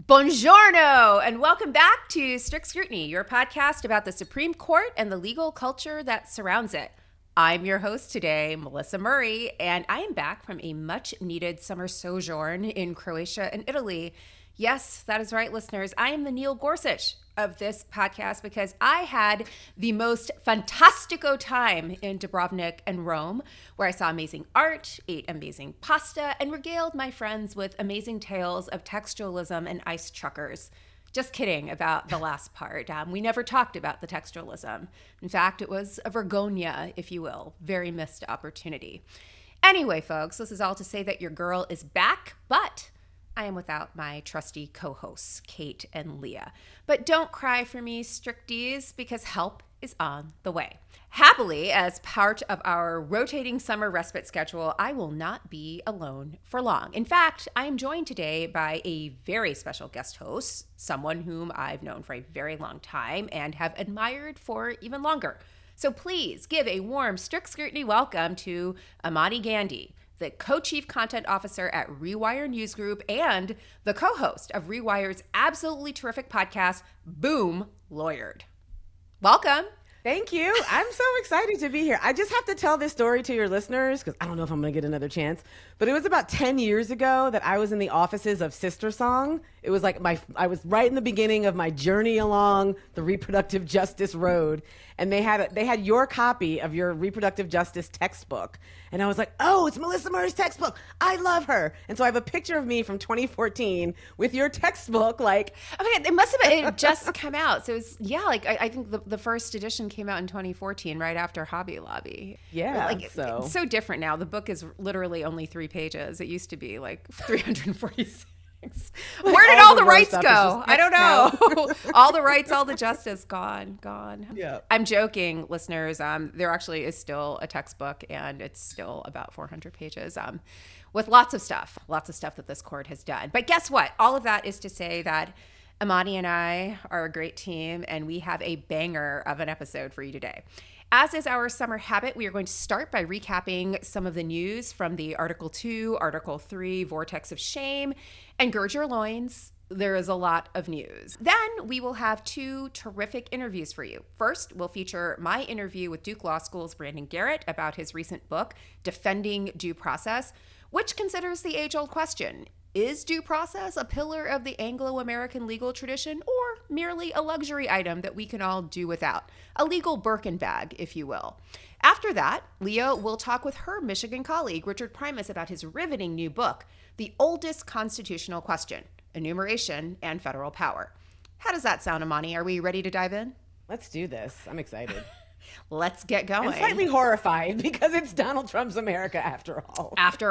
Buongiorno, and welcome back to Strict Scrutiny, your podcast about the Supreme Court and the legal culture that surrounds it. I'm your host today, Melissa Murray, and I am back from a much-needed summer sojourn in Croatia and Italy. Yes, that is right, listeners. I am the Neil Gorsuch of this podcast because I had the most fantastico time in Dubrovnik and Rome, where I saw amazing art, ate amazing pasta, and regaled my friends with amazing tales of textualism and ice truckers. Just kidding about the last part. We never talked about the textualism. In fact, it was a vergogna, if you will. Very missed opportunity. Anyway, folks, this is all to say that your girl is back, but I am without my trusty co-hosts, Kate and Leah. But don't cry for me, stricties, because help is on the way. Happily, as part of our rotating summer respite schedule, I will not be alone for long. In fact, I am joined today by a very special guest host, someone whom I've known for a very long time and have admired for even longer. So please give a warm Strict Scrutiny welcome to Imani Gandy, the co-chief content officer at Rewire News Group and the co-host of Rewire's absolutely terrific podcast, Boom Lawyered. Welcome. Thank you. I'm so excited to be here. I just have to tell this story to your listeners because I don't know if I'm going to get another chance, but it was about 10 years ago that I was in the offices of Sister Song. It was like I was right in the beginning of my journey along the reproductive justice road, and they had your copy of your reproductive justice textbook. And I was like, oh, it's Melissa Murray's textbook. I love her. And so I have a picture of me from 2014 with your textbook. Like, okay, it must have been, it just come out. So it was, I think the first edition came out in 2014, right after Hobby Lobby. Yeah. It's so different now. The book is literally only 3 pages. It used to be like 346. Where did all the rights go? I don't know. All the rights, all the justice, gone. Yeah. I'm joking, listeners. There actually is still a textbook, and it's still about 400 pages with lots of stuff that this court has done. But guess what? All of that is to say that Imani and I are a great team, and we have a banger of an episode for you today. As is our summer habit, we are going to start by recapping some of the news from the Article 2, Article 3 vortex of shame, and gird your loins. There is a lot of news. Then we will have 2 terrific interviews for you. First, we'll feature my interview with Duke Law School's Brandon Garrett about his recent book, Defending Due Process, which considers the age-old question: is due process a pillar of the Anglo-American legal tradition, or merely a luxury item that we can all do without? A legal Birkin bag, if you will. After that, Leah will talk with her Michigan colleague, Richard Primus, about his riveting new book, The Oldest Constitutional Question, Enumeration and Federal Power. How does that sound, Imani? Are we ready to dive in? Let's do this. I'm excited. Let's get going. I'm slightly horrified because it's Donald Trump's America after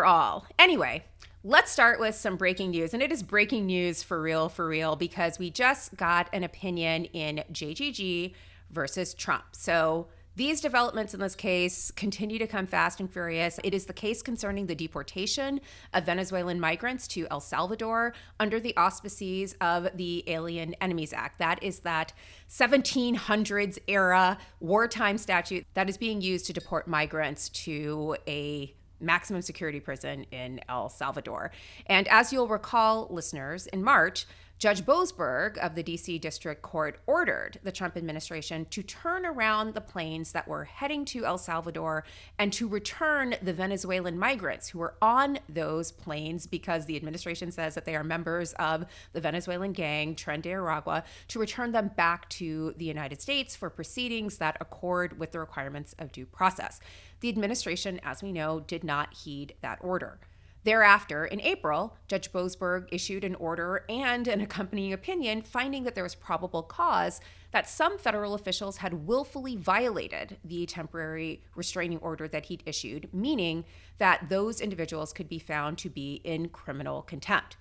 all. Anyway, let's start with some breaking news. And it is breaking news for real, because we just got an opinion in JGG versus Trump. So these developments in this case continue to come fast and furious. It is the case concerning the deportation of Venezuelan migrants to El Salvador under the auspices of the Alien Enemies Act. That is that 1700s era wartime statute that is being used to deport migrants to a maximum security prison in El Salvador. And as you'll recall, listeners, in March, Judge Boasberg of the D.C. District Court ordered the Trump administration to turn around the planes that were heading to El Salvador and to return the Venezuelan migrants who were on those planes, because the administration says that they are members of the Venezuelan gang, Tren de Aragua, to return them back to the United States for proceedings that accord with the requirements of due process. The administration, as we know, did not heed that order. Thereafter, in April, Judge Boasberg issued an order and an accompanying opinion finding that there was probable cause that some federal officials had willfully violated the temporary restraining order that he'd issued, meaning that those individuals could be found to be in criminal contempt.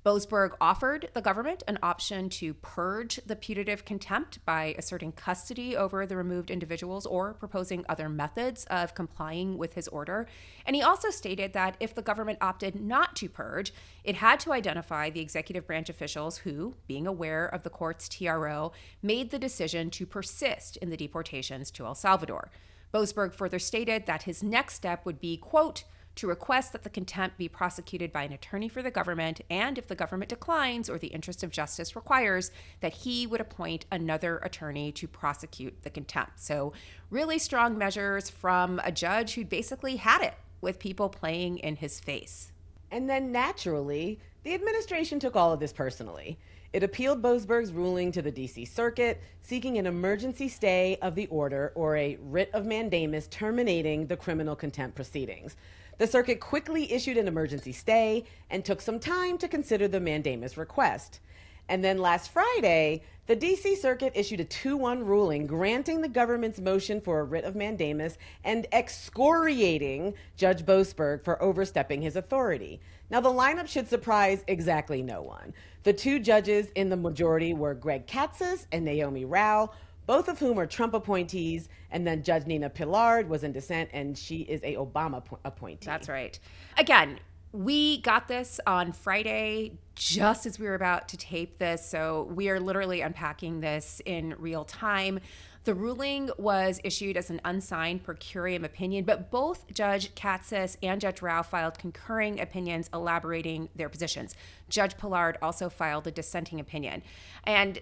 Boasberg offered the government an option to purge the putative contempt by asserting custody over the removed individuals or proposing other methods of complying with his order. And he also stated that if the government opted not to purge, it had to identify the executive branch officials who, being aware of the court's TRO, made the decision to persist in the deportations to El Salvador. Boasberg further stated that his next step would be, quote, to request that the contempt be prosecuted by an attorney for the government, and if the government declines or the interest of justice requires, that he would appoint another attorney to prosecute the contempt. So really strong measures from a judge who basically had it with people playing in his face. And then naturally, the administration took all of this personally. It appealed Boasberg's ruling to the D.C. Circuit, seeking an emergency stay of the order, or a writ of mandamus, terminating the criminal contempt proceedings. The circuit quickly issued an emergency stay and took some time to consider the mandamus request. And then last Friday, the D.C. Circuit issued a 2-1 ruling granting the government's motion for a writ of mandamus and excoriating Judge Boasberg for overstepping his authority. Now, the lineup should surprise exactly no one. The two judges in the majority were Greg Katsas and Naomi Rao, both of whom are Trump appointees, and then Judge Nina Pillard was in dissent, and she is a Obama appointee. That's right. Again, we got this on Friday just as we were about to tape this, so we are literally unpacking this in real time. The ruling was issued as an unsigned per curiam opinion, but both Judge Katsas and Judge Rao filed concurring opinions elaborating their positions. Judge Pillard also filed a dissenting opinion. And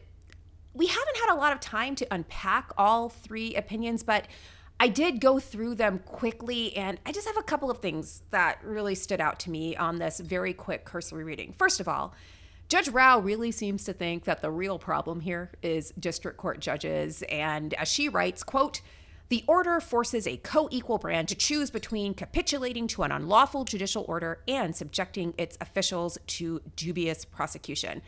we haven't had a lot of time to unpack all three opinions, but I did go through them quickly, and I just have a couple of things that really stood out to me on this very quick cursory reading. First of all, Judge Rao really seems to think that the real problem here is district court judges, and as she writes, quote, "The order forces a co-equal branch to choose between capitulating to an unlawful judicial order and subjecting its officials to dubious prosecution."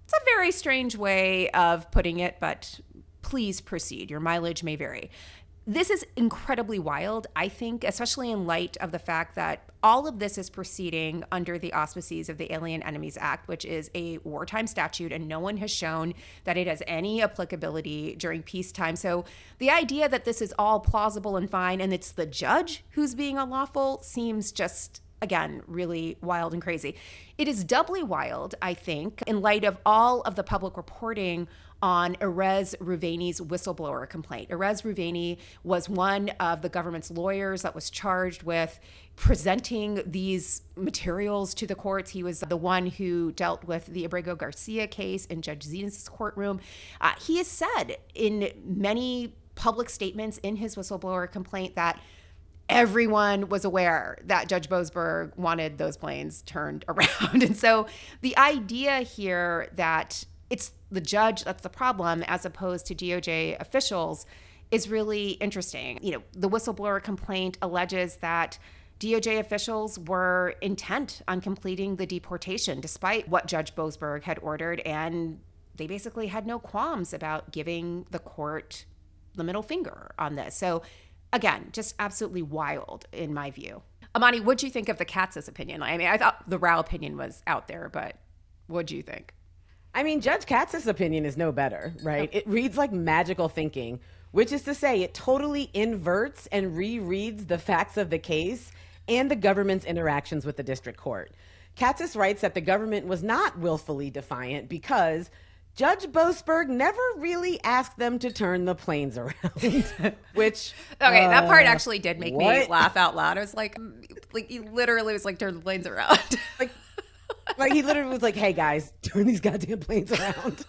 It's a very strange way of putting it, but please proceed. Your mileage may vary. This is incredibly wild, I think, especially in light of the fact that all of this is proceeding under the auspices of the Alien Enemies Act, which is a wartime statute, and no one has shown that it has any applicability during peacetime. So the idea that this is all plausible and fine and it's the judge who's being unlawful seems just, again, really wild and crazy. It is doubly wild, I think, in light of all of the public reporting on Erez Ruvani's whistleblower complaint. Erez Ruvani was one of the government's lawyers that was charged with presenting these materials to the courts. He was the one who dealt with the Abrego Garcia case in Judge Zenas' courtroom. He has said in many public statements in his whistleblower complaint that everyone was aware that Judge Boasberg wanted those planes turned around. And so the idea here that it's the judge that's the problem as opposed to DOJ officials is really interesting. You know, the whistleblower complaint alleges that DOJ officials were intent on completing the deportation despite what Judge Boasberg had ordered, and they basically had no qualms about giving the court the middle finger on this. So again, just absolutely wild in my view. Imani, what'd you think of the Katsas opinion? I mean, I thought the Rao opinion was out there, but what'd you think? I mean, Judge Katz's opinion is no better, right? It reads like magical thinking, which is to say it totally inverts and rereads the facts of the case and the government's interactions with the district court. Katsas writes that the government was not willfully defiant because Judge Boasberg never really asked them to turn the planes around, which... Okay, that part actually did make me laugh out loud. I was like he literally was like, turn the planes around. Like he literally was like, hey guys, turn these goddamn planes around.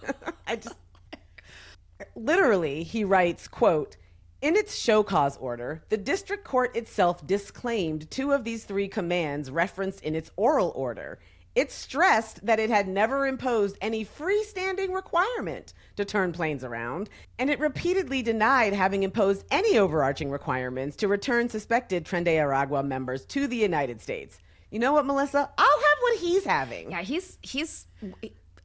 Literally, he writes, quote, "In its show cause order, the district court itself disclaimed 2 of these 3 commands referenced in its oral order. It stressed that it had never imposed any freestanding requirement to turn planes around, and it repeatedly denied having imposed any overarching requirements to return suspected Tren de Aragua members to the United States." You know what, Melissa? I'll have what he's having. Yeah,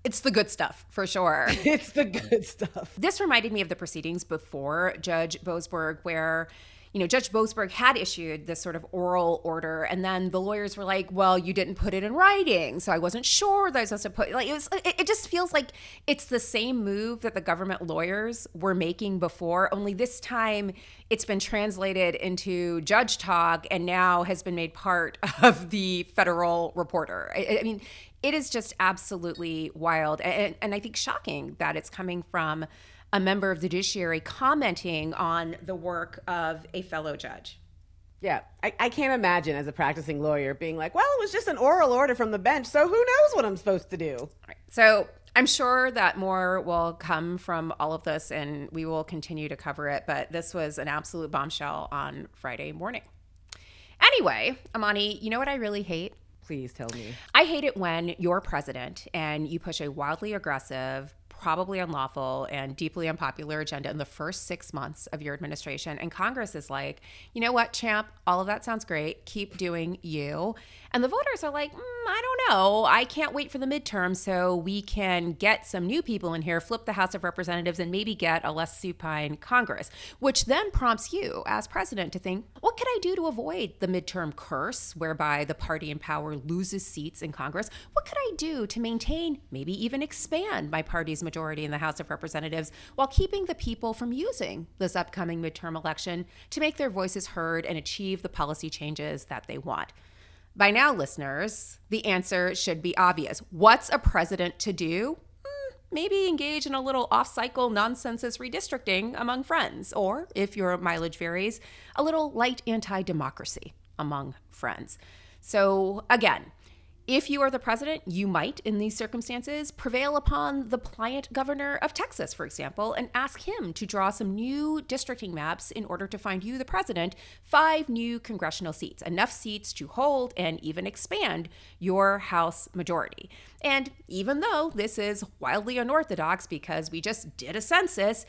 it's the good stuff, for sure. It's the good stuff. This reminded me of the proceedings before Judge Boasberg, where, you know, Judge Boasberg had issued this sort of oral order, and then the lawyers were like, well, you didn't put it in writing, so I wasn't sure that I was supposed to put, like, it just feels like it's the same move that the government lawyers were making before, only this time it's been translated into judge talk and now has been made part of the federal reporter. I mean, it is just absolutely wild, and I think shocking that it's coming from a member of the judiciary commenting on the work of a fellow judge. Yeah, I can't imagine as a practicing lawyer being like, well, it was just an oral order from the bench, so who knows what I'm supposed to do? Right. So I'm sure that more will come from all of this and we will continue to cover it. But this was an absolute bombshell on Friday morning. Anyway, Imani, you know what I really hate? Please tell me. I hate it when you're president and you push a wildly aggressive, probably unlawful, and deeply unpopular agenda in the first 6 months of your administration. And Congress is like, you know what, champ, all of that sounds great. Keep doing you. And the voters are like, I don't know. I can't wait for the midterm so we can get some new people in here, flip the House of Representatives, and maybe get a less supine Congress, which then prompts you as president to think, what could I do to avoid the midterm curse whereby the party in power loses seats in Congress? What could I do to maintain, maybe even expand my party's majority in the House of Representatives while keeping the people from using this upcoming midterm election to make their voices heard and achieve the policy changes that they want? By now, listeners, the answer should be obvious. What's a president to do? Maybe engage in a little off-cycle non-census redistricting among friends, or, if your mileage varies, a little light anti-democracy among friends. So again, if you are the president, you might, in these circumstances, prevail upon the pliant governor of Texas, for example, and ask him to draw some new districting maps in order to find you, the president, 5 new congressional seats, enough seats to hold and even expand your House majority. And even though this is wildly unorthodox because we just did a census,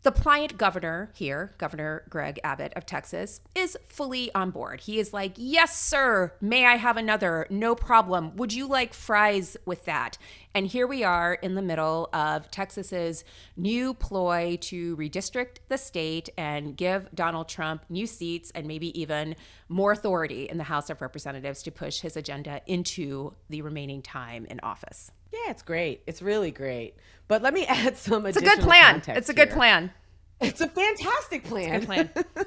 the pliant governor here, Governor Greg Abbott of Texas, is fully on board. He is like, yes, sir, may I have another? No problem. Would you like fries with that? And here we are in the middle of Texas's new ploy to redistrict the state and give Donald Trump new seats and maybe even more authority in the House of Representatives to push his agenda into the remaining time in office. Yeah, it's great. It's really great. But let me add some It's a additional good plan. context It's a good here. plan. It's a fantastic plan. It's a good plan.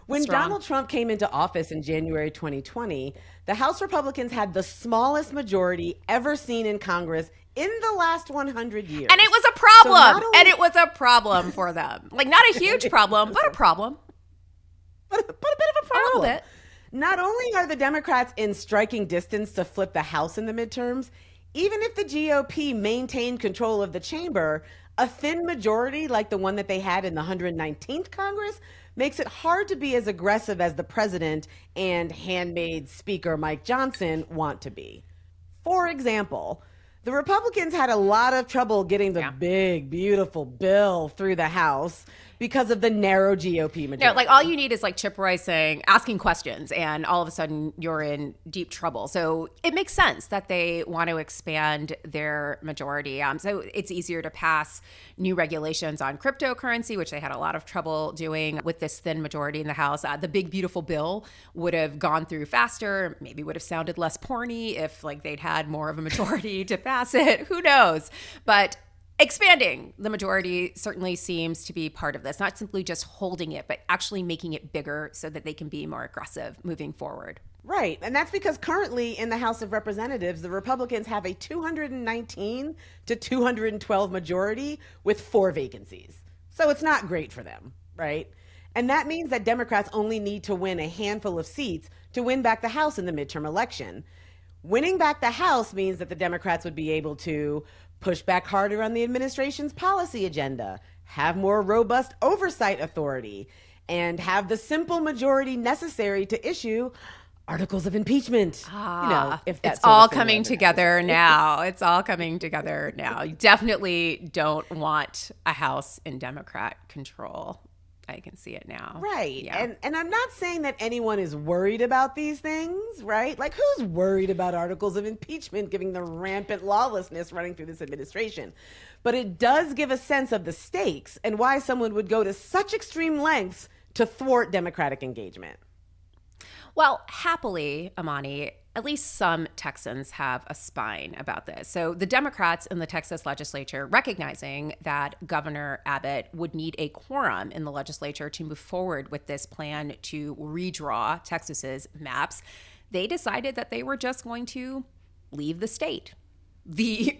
When Strong. Donald Trump came into office in January 2020, the House Republicans had the smallest majority ever seen in Congress in the last 100 years. And it was a problem. So And it was a problem for them. Like, not a huge problem, but a problem. But a bit of a problem. A little bit. Not only are the Democrats in striking distance to flip the House in the midterms, even if the GOP maintained control of the chamber, a thin majority like the one that they had in the 119th Congress makes it hard to be as aggressive as the president and handmade Speaker Mike Johnson want to be. For example, the Republicans had a lot of trouble getting the big, beautiful bill through the House because of the narrow GOP majority. No, like all you need is like Chip Roy saying, asking questions, and all of a sudden you're in deep trouble. So it makes sense that they want to expand their majority. So it's easier to pass new regulations on cryptocurrency, which they had a lot of trouble doing with this thin majority in the House. The big, beautiful bill would have gone through faster, maybe would have sounded less porny if like they'd had more of a majority to pass it. Who knows? But expanding the majority certainly seems to be part of this, not simply just holding it, but actually making it bigger so that they can be more aggressive moving forward. Right. And that's because currently in the House of Representatives, the Republicans have a 219 to 212 majority with 4 vacancies. So it's not great for them, right? And that means that Democrats only need to win a handful of seats to win back the House in the midterm election. Winning back the House means that the Democrats would be able to push back harder on the administration's policy agenda, have more robust oversight authority, and have the simple majority necessary to issue articles of impeachment. If that's it's all coming together now. It's all coming together now. You definitely don't want a House in Democrat control. I can see it now. Right. Yeah. And I'm not saying that anyone is worried about these things, right? Like, who's worried about articles of impeachment given the rampant lawlessness running through this administration? But it does give a sense of the stakes and why someone would go to such extreme lengths to thwart Democratic engagement. Well, happily, Imani, at least some Texans have a spine about this. So the Democrats in the Texas legislature, recognizing that Governor Abbott would need a quorum in the legislature to move forward with this plan to redraw Texas's maps, they decided that they were just going to leave the state. The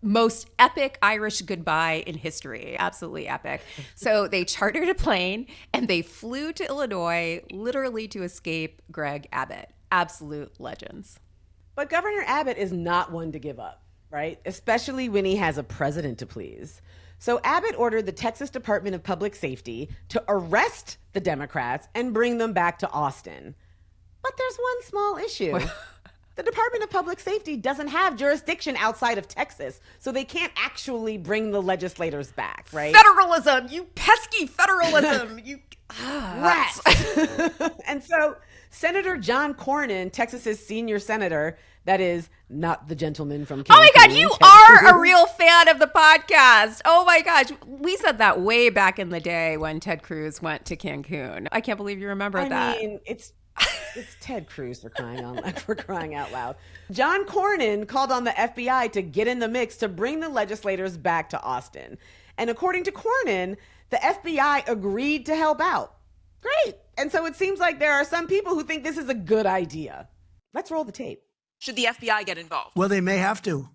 most epic Irish goodbye in history. Absolutely epic. So they chartered a plane and they flew to Illinois literally to escape Greg Abbott. Absolute legends. But Governor Abbott is not one to give up, right? Especially when he has a president to please. So Abbott ordered the Texas Department of Public Safety to arrest the Democrats and bring them back to Austin. But there's one small issue. The Department of Public Safety doesn't have jurisdiction outside of Texas, so they can't actually bring the legislators back, right? Federalism, you pesky federalism, you rats. And so Senator John Cornyn, Texas's senior senator, that is not the gentleman from Cancun. Oh my God, you are a real fan of the podcast. Oh my gosh. We said that way back in the day when Ted Cruz went to Cancun. I can't believe you remember that. I mean, it's Ted Cruz for crying out loud. John Cornyn called on the FBI to get in the mix to bring the legislators back to Austin. And according to Cornyn, the FBI agreed to help out. Great. And so it seems like there are some people who think this is a good idea. Let's roll the tape. Should the FBI get involved? Well, they may have to.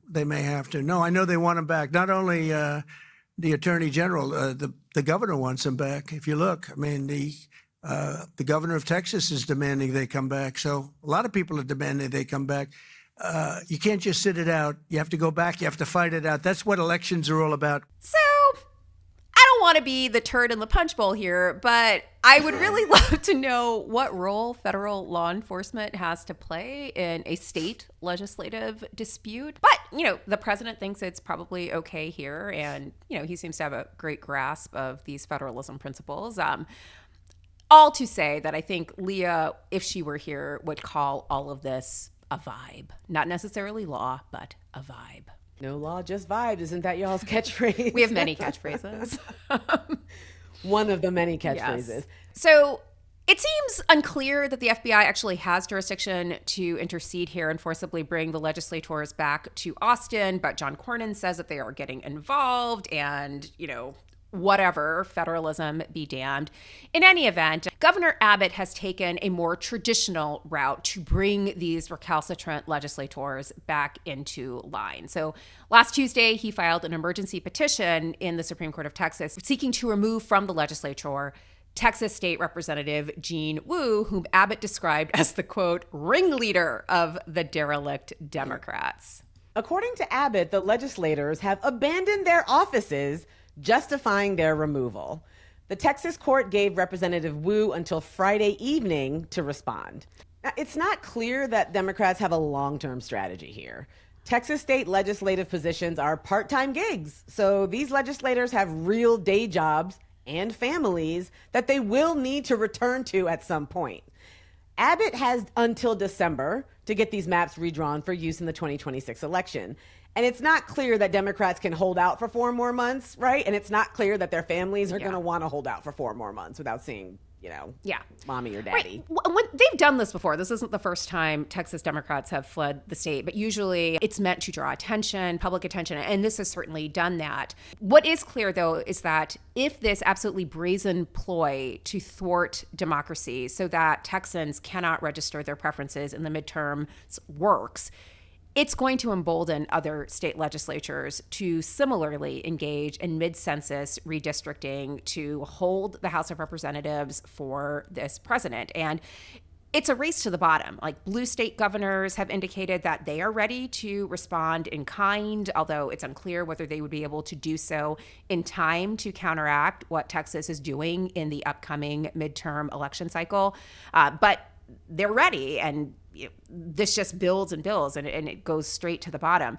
No, I know they want them back. Not only the Attorney General, the governor wants them back. If you look, I mean, the governor of Texas is demanding they come back. So a lot of people are demanding they come back. You can't just sit it out. You have to go back. You have to fight it out. That's what elections are all about. So I don't want to be the turd in the punch bowl here, but I would really love to know what role federal law enforcement has to play in a state legislative dispute. But, the president thinks it's probably okay here. And, he seems to have a great grasp of these federalism principles. All to say that I think Leah, if she were here, would call all of this a vibe. Not necessarily law, but a vibe. No law, just vibes. Isn't that y'all's catchphrase? We have many catchphrases. One of the many catchphrases. Yes. So it seems unclear that the FBI actually has jurisdiction to intercede here and forcibly bring the legislators back to Austin. But John Cornyn says that they are getting involved and, whatever, federalism be damned. In any event, Governor Abbott has taken a more traditional route to bring these recalcitrant legislators back into line. So last Tuesday, he filed an emergency petition in the Supreme Court of Texas seeking to remove from the legislature Texas State Representative Jean Wu, whom Abbott described as the, quote, ringleader of the derelict Democrats. According to Abbott, the legislators have abandoned their offices, justifying their removal. The Texas court gave Representative Wu until Friday evening to respond. Now, it's not clear that Democrats have a long-term strategy here. Texas state legislative positions are part-time gigs, so these legislators have real day jobs and families that they will need to return to at some point. Abbott has until December to get these maps redrawn for use in the 2026 election. And it's not clear that Democrats can hold out for 4 more months, right? And it's not clear that their families are going to want to hold out for 4 more months without seeing, mommy or daddy. Right. When they've done this before. This isn't the first time Texas Democrats have fled the state, but usually it's meant to draw attention, public attention, and this has certainly done that. What is clear, though, is that if this absolutely brazen ploy to thwart democracy so that Texans cannot register their preferences in the midterms works, it's going to embolden other state legislatures to similarly engage in mid-census redistricting to hold the House of Representatives for this president. And it's a race to the bottom. Like, blue state governors have indicated that they are ready to respond in kind, although it's unclear whether they would be able to do so in time to counteract what Texas is doing in the upcoming midterm election cycle. But they're ready, and this just builds and builds, and it goes straight to the bottom.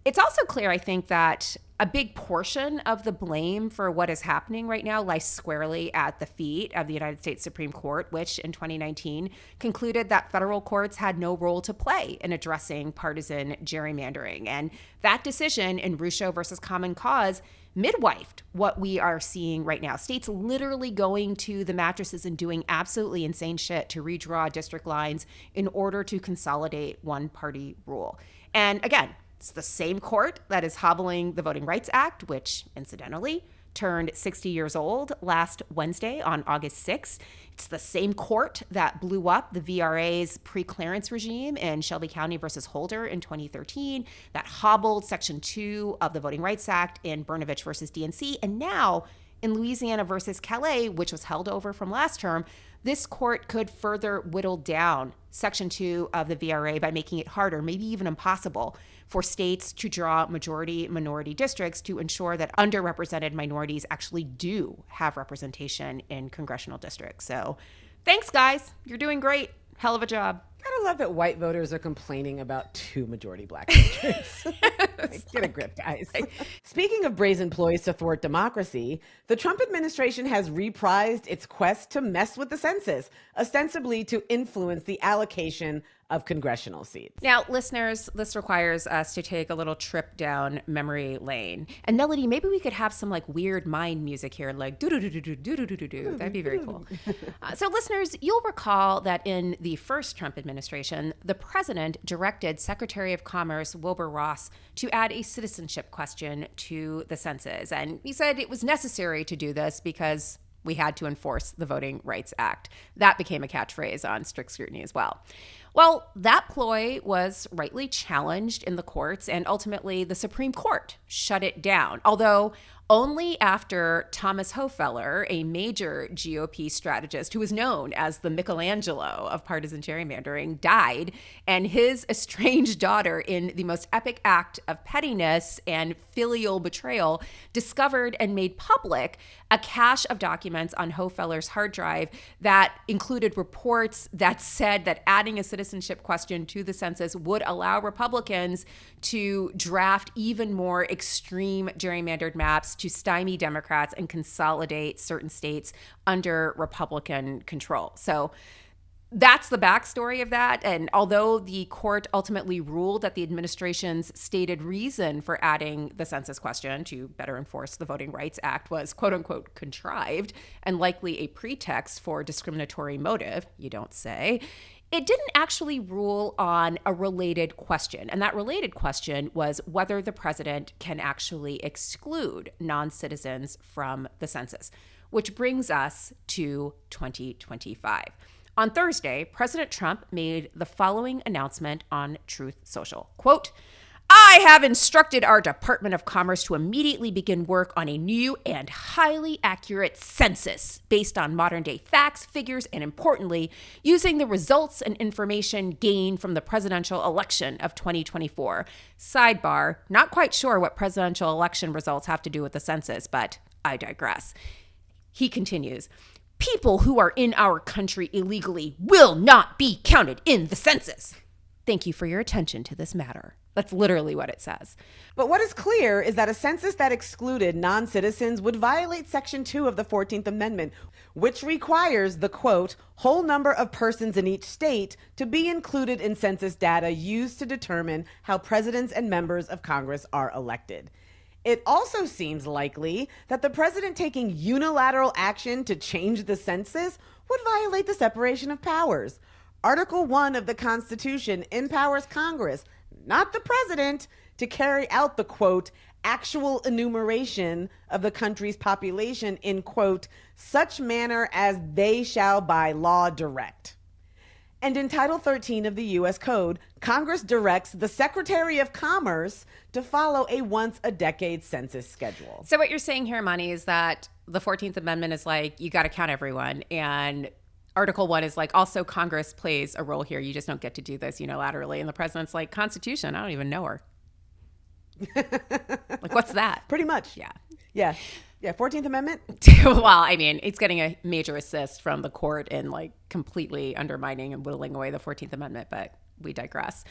It's also clear, I think, that a big portion of the blame for what is happening right now lies squarely at the feet of the United States Supreme Court, which in 2019 concluded that federal courts had no role to play in addressing partisan gerrymandering. And that decision in Rucho versus Common Cause midwifed what we are seeing right now. States literally going to the mattresses and doing absolutely insane shit to redraw district lines in order to consolidate one-party rule. And again, it's the same court that is hobbling the Voting Rights Act, which, incidentally, turned 60 years old last Wednesday on August 6th. It's the same court that blew up the VRA's pre-clearance regime in Shelby County versus Holder in 2013, that hobbled Section 2 of the Voting Rights Act in Brnovich versus DNC, and now in Louisiana versus Calais, which was held over from last term, this court could further whittle down Section 2 of the VRA by making it harder, maybe even impossible, for states to draw majority-minority districts to ensure that underrepresented minorities actually do have representation in congressional districts. So thanks, guys. You're doing great. Hell of a job. Gotta love that white voters are complaining about 2 majority black districts. Like, get a grip, guys. Speaking of brazen ploys to thwart democracy, the Trump administration has reprised its quest to mess with the census, ostensibly to influence the allocation of congressional seats. Now, listeners, this requires us to take a little trip down memory lane. And Melody, maybe we could have some like weird mind music here, like do-do-do-do-do-do-do-do-do. That'd be very cool. So listeners, you'll recall that in the first Trump administration, the president directed Secretary of Commerce Wilbur Ross to add a citizenship question to the census. And he said it was necessary to do this because we had to enforce the Voting Rights Act. That became a catchphrase on strict scrutiny as well. Well, that ploy was rightly challenged in the courts, and ultimately the Supreme Court shut it down, although only after Thomas Hofeller, a major GOP strategist who was known as the Michelangelo of partisan gerrymandering, died, and his estranged daughter, in the most epic act of pettiness and filial betrayal, discovered and made public a cache of documents on Hofeller's hard drive that included reports that said that adding a citizenship question to the census would allow Republicans to draft even more extreme gerrymandered maps to stymie Democrats and consolidate certain states under Republican control. So that's the backstory of that. And although the court ultimately ruled that the administration's stated reason for adding the census question to better enforce the Voting Rights Act was quote unquote contrived and likely a pretext for discriminatory motive, you don't say, it didn't actually rule on a related question. And that related question was whether the president can actually exclude non-citizens from the census, which brings us to 2025. On Thursday, President Trump made the following announcement on Truth Social. Quote, I have instructed our Department of Commerce to immediately begin work on a new and highly accurate census based on modern day facts, figures, and importantly, using the results and information gained from the presidential election of 2024. Sidebar, not quite sure what presidential election results have to do with the census, but I digress. He continues, people who are in our country illegally will not be counted in the census. Thank you for your attention to this matter. That's literally what it says. But what is clear is that a census that excluded non-citizens would violate Section 2 of the 14th Amendment, which requires the, quote, whole number of persons in each state to be included in census data used to determine how presidents and members of Congress are elected. It also seems likely that the president taking unilateral action to change the census would violate the separation of powers. Article 1 of the Constitution empowers Congress, not the president, to carry out the, quote, actual enumeration of the country's population in, quote, such manner as they shall by law direct. And in Title 13 of the U.S. Code, Congress directs the Secretary of Commerce to follow a once-a-decade census schedule. So what you're saying here, Imani, is that the 14th Amendment is like, you got to count everyone, and Article 1 is like, also Congress plays a role here. You just don't get to do this unilaterally. And the president's like, Constitution, I don't even know her. Like, what's that? Pretty much. Yeah. Yeah. Yeah, 14th Amendment? Well, I mean, it's getting a major assist from the court in like completely undermining and whittling away the 14th Amendment, but we digress.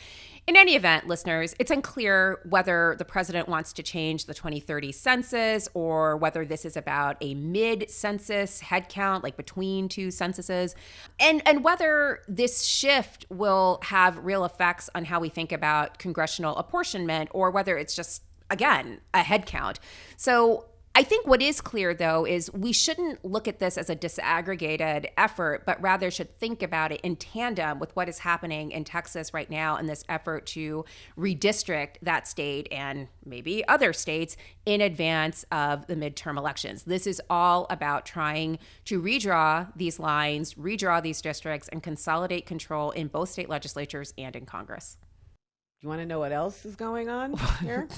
In any event, listeners, it's unclear whether the president wants to change the 2030 census or whether this is about a mid-census headcount, like between two censuses, and whether this shift will have real effects on how we think about congressional apportionment or whether it's just, again, a headcount. So I think what is clear, though, is we shouldn't look at this as a disaggregated effort, but rather should think about it in tandem with what is happening in Texas right now in this effort to redistrict that state and maybe other states in advance of the midterm elections. This is all about trying to redraw these lines, redraw these districts, and consolidate control in both state legislatures and in Congress. You want to know what else is going on here?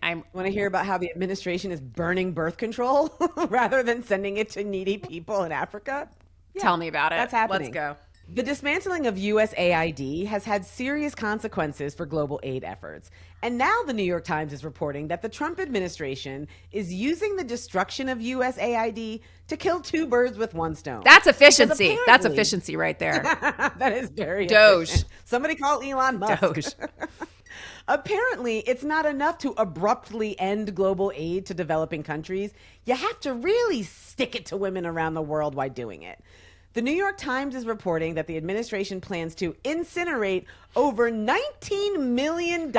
I want to hear about how the administration is burning birth control rather than sending it to needy people in Africa? Yeah, tell me about it. That's happening. Let's go. The dismantling of USAID has had serious consequences for global aid efforts. And now the New York Times is reporting that the Trump administration is using the destruction of USAID to kill two birds with one stone. That's efficiency. That's efficiency right there. That is very Doge. efficient. Somebody call Elon Musk. Doge. Apparently, it's not enough to abruptly end global aid to developing countries. You have to really stick it to women around the world while doing it. The New York Times is reporting that the administration plans to incinerate over $19 million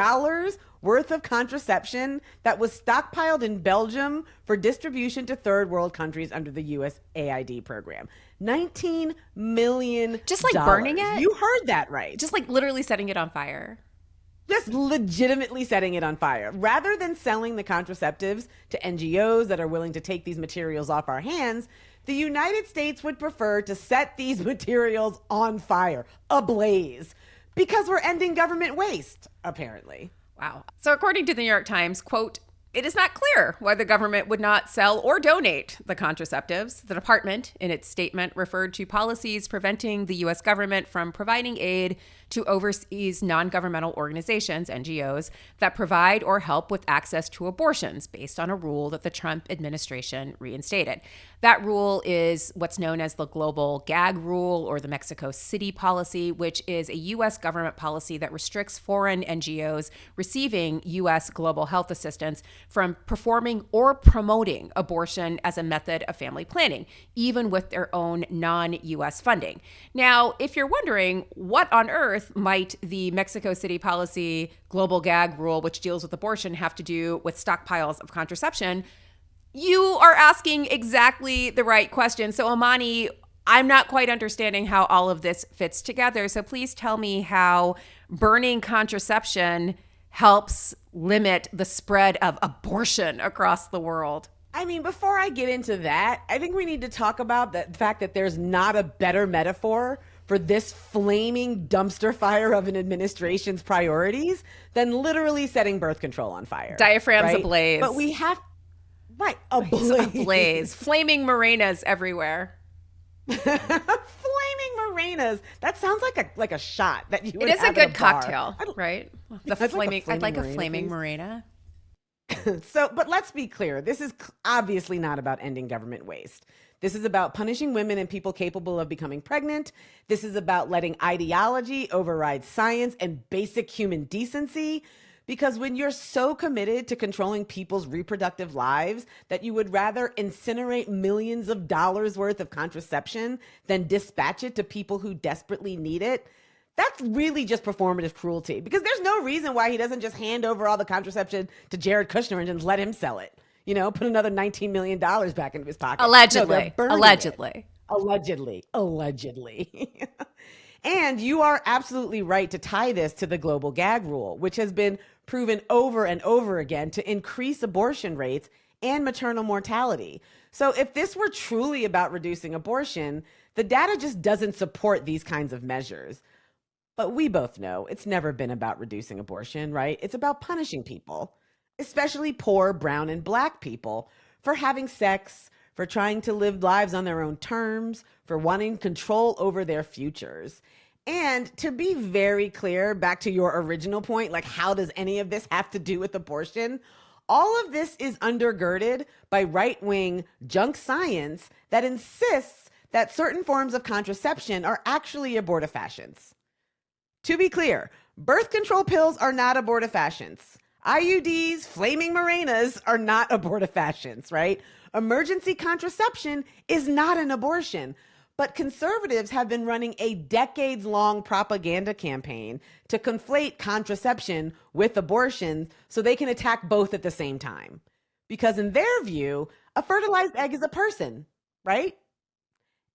worth of contraception that was stockpiled in Belgium for distribution to third world countries under the USAID program. $19 million. Just like burning it? You heard that right. Just like literally setting it on fire. Just legitimately setting it on fire. Rather than selling the contraceptives to NGOs that are willing to take these materials off our hands, the United States would prefer to set these materials on fire, ablaze, because we're ending government waste, apparently. Wow. So according to the New York Times, quote, it is not clear why the government would not sell or donate the contraceptives. The department, in its statement, referred to policies preventing the U.S. government from providing aid to overseas non-governmental organizations, NGOs, that provide or help with access to abortions based on a rule that the Trump administration reinstated. That rule is what's known as the Global Gag Rule or the Mexico City policy, which is a U.S. government policy that restricts foreign NGOs receiving U.S. global health assistance from performing or promoting abortion as a method of family planning, even with their own non-U.S. funding. Now, if you're wondering what on earth might the Mexico City policy global gag rule, which deals with abortion, have to do with stockpiles of contraception, you are asking exactly the right question. So, Imani, I'm not quite understanding how all of this fits together. So please tell me how burning contraception helps limit the spread of abortion across the world. I mean, before I get into that, I think we need to talk about the fact that there's not a better metaphor for this flaming dumpster fire of an administration's priorities than literally setting birth control on fire. Diaphragms right? ablaze. But we have, right, ablaze. Flaming morenas everywhere. Flaming morenas. That sounds like a shot that you would It is have a at good bar. cocktail, right? I'd like a flaming morena. So, but let's be clear. This is obviously not about ending government waste. This is about punishing women and people capable of becoming pregnant. This is about letting ideology override science and basic human decency. Because when you're so committed to controlling people's reproductive lives that you would rather incinerate millions of dollars worth of contraception than dispatch it to people who desperately need it, that's really just performative cruelty. Because there's no reason why he doesn't just hand over all the contraception to Jared Kushner and just let him sell it. You know, put another $19 million back into his pocket. Allegedly. No, Allegedly. Allegedly. And you are absolutely right to tie this to the global gag rule, which has been proven over and over again to increase abortion rates and maternal mortality. So if this were truly about reducing abortion, the data just doesn't support these kinds of measures. But we both know it's never been about reducing abortion, right? It's about punishing people, especially poor brown and black people, for having sex, for trying to live lives on their own terms, for wanting control over their futures. And to be very clear, back to your original point, like how does any of this have to do with abortion? All of this is undergirded by right-wing junk science that insists that certain forms of contraception are actually abortifacients. To be clear, birth control pills are not abortifacients. IUDs, flaming morenas are not abortifacients, right? Emergency contraception is not an abortion. But conservatives have been running a decades-long propaganda campaign to conflate contraception with abortion so they can attack both at the same time. because in their view, a fertilized egg is a person, right?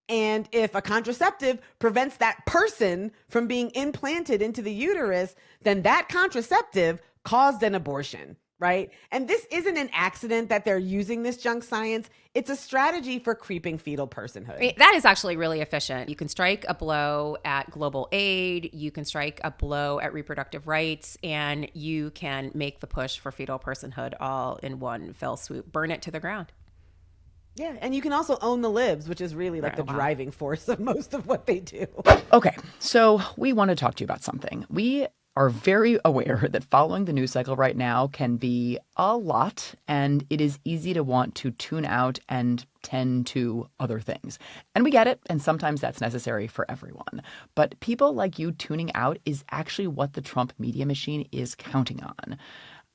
And if a contraceptive prevents that person from being implanted into the uterus, then that contraceptive caused an abortion, right? And this isn't an accident that they're using this junk science. It's a strategy for creeping fetal personhood. That is actually really efficient. You can strike a blow at global aid, you can strike a blow at reproductive rights, and you can make the push for fetal personhood all in one fell swoop. Burn it to the ground. Yeah, and you can also own the libs, which is really like the driving force of most of what they do. Okay, so we want to talk to you about something. We are very aware that following the news cycle right now can be a lot, and it is easy to want to tune out and tend to other things. And we get it, and sometimes that's necessary for everyone. But people like you tuning out is actually what the Trump media machine is counting on.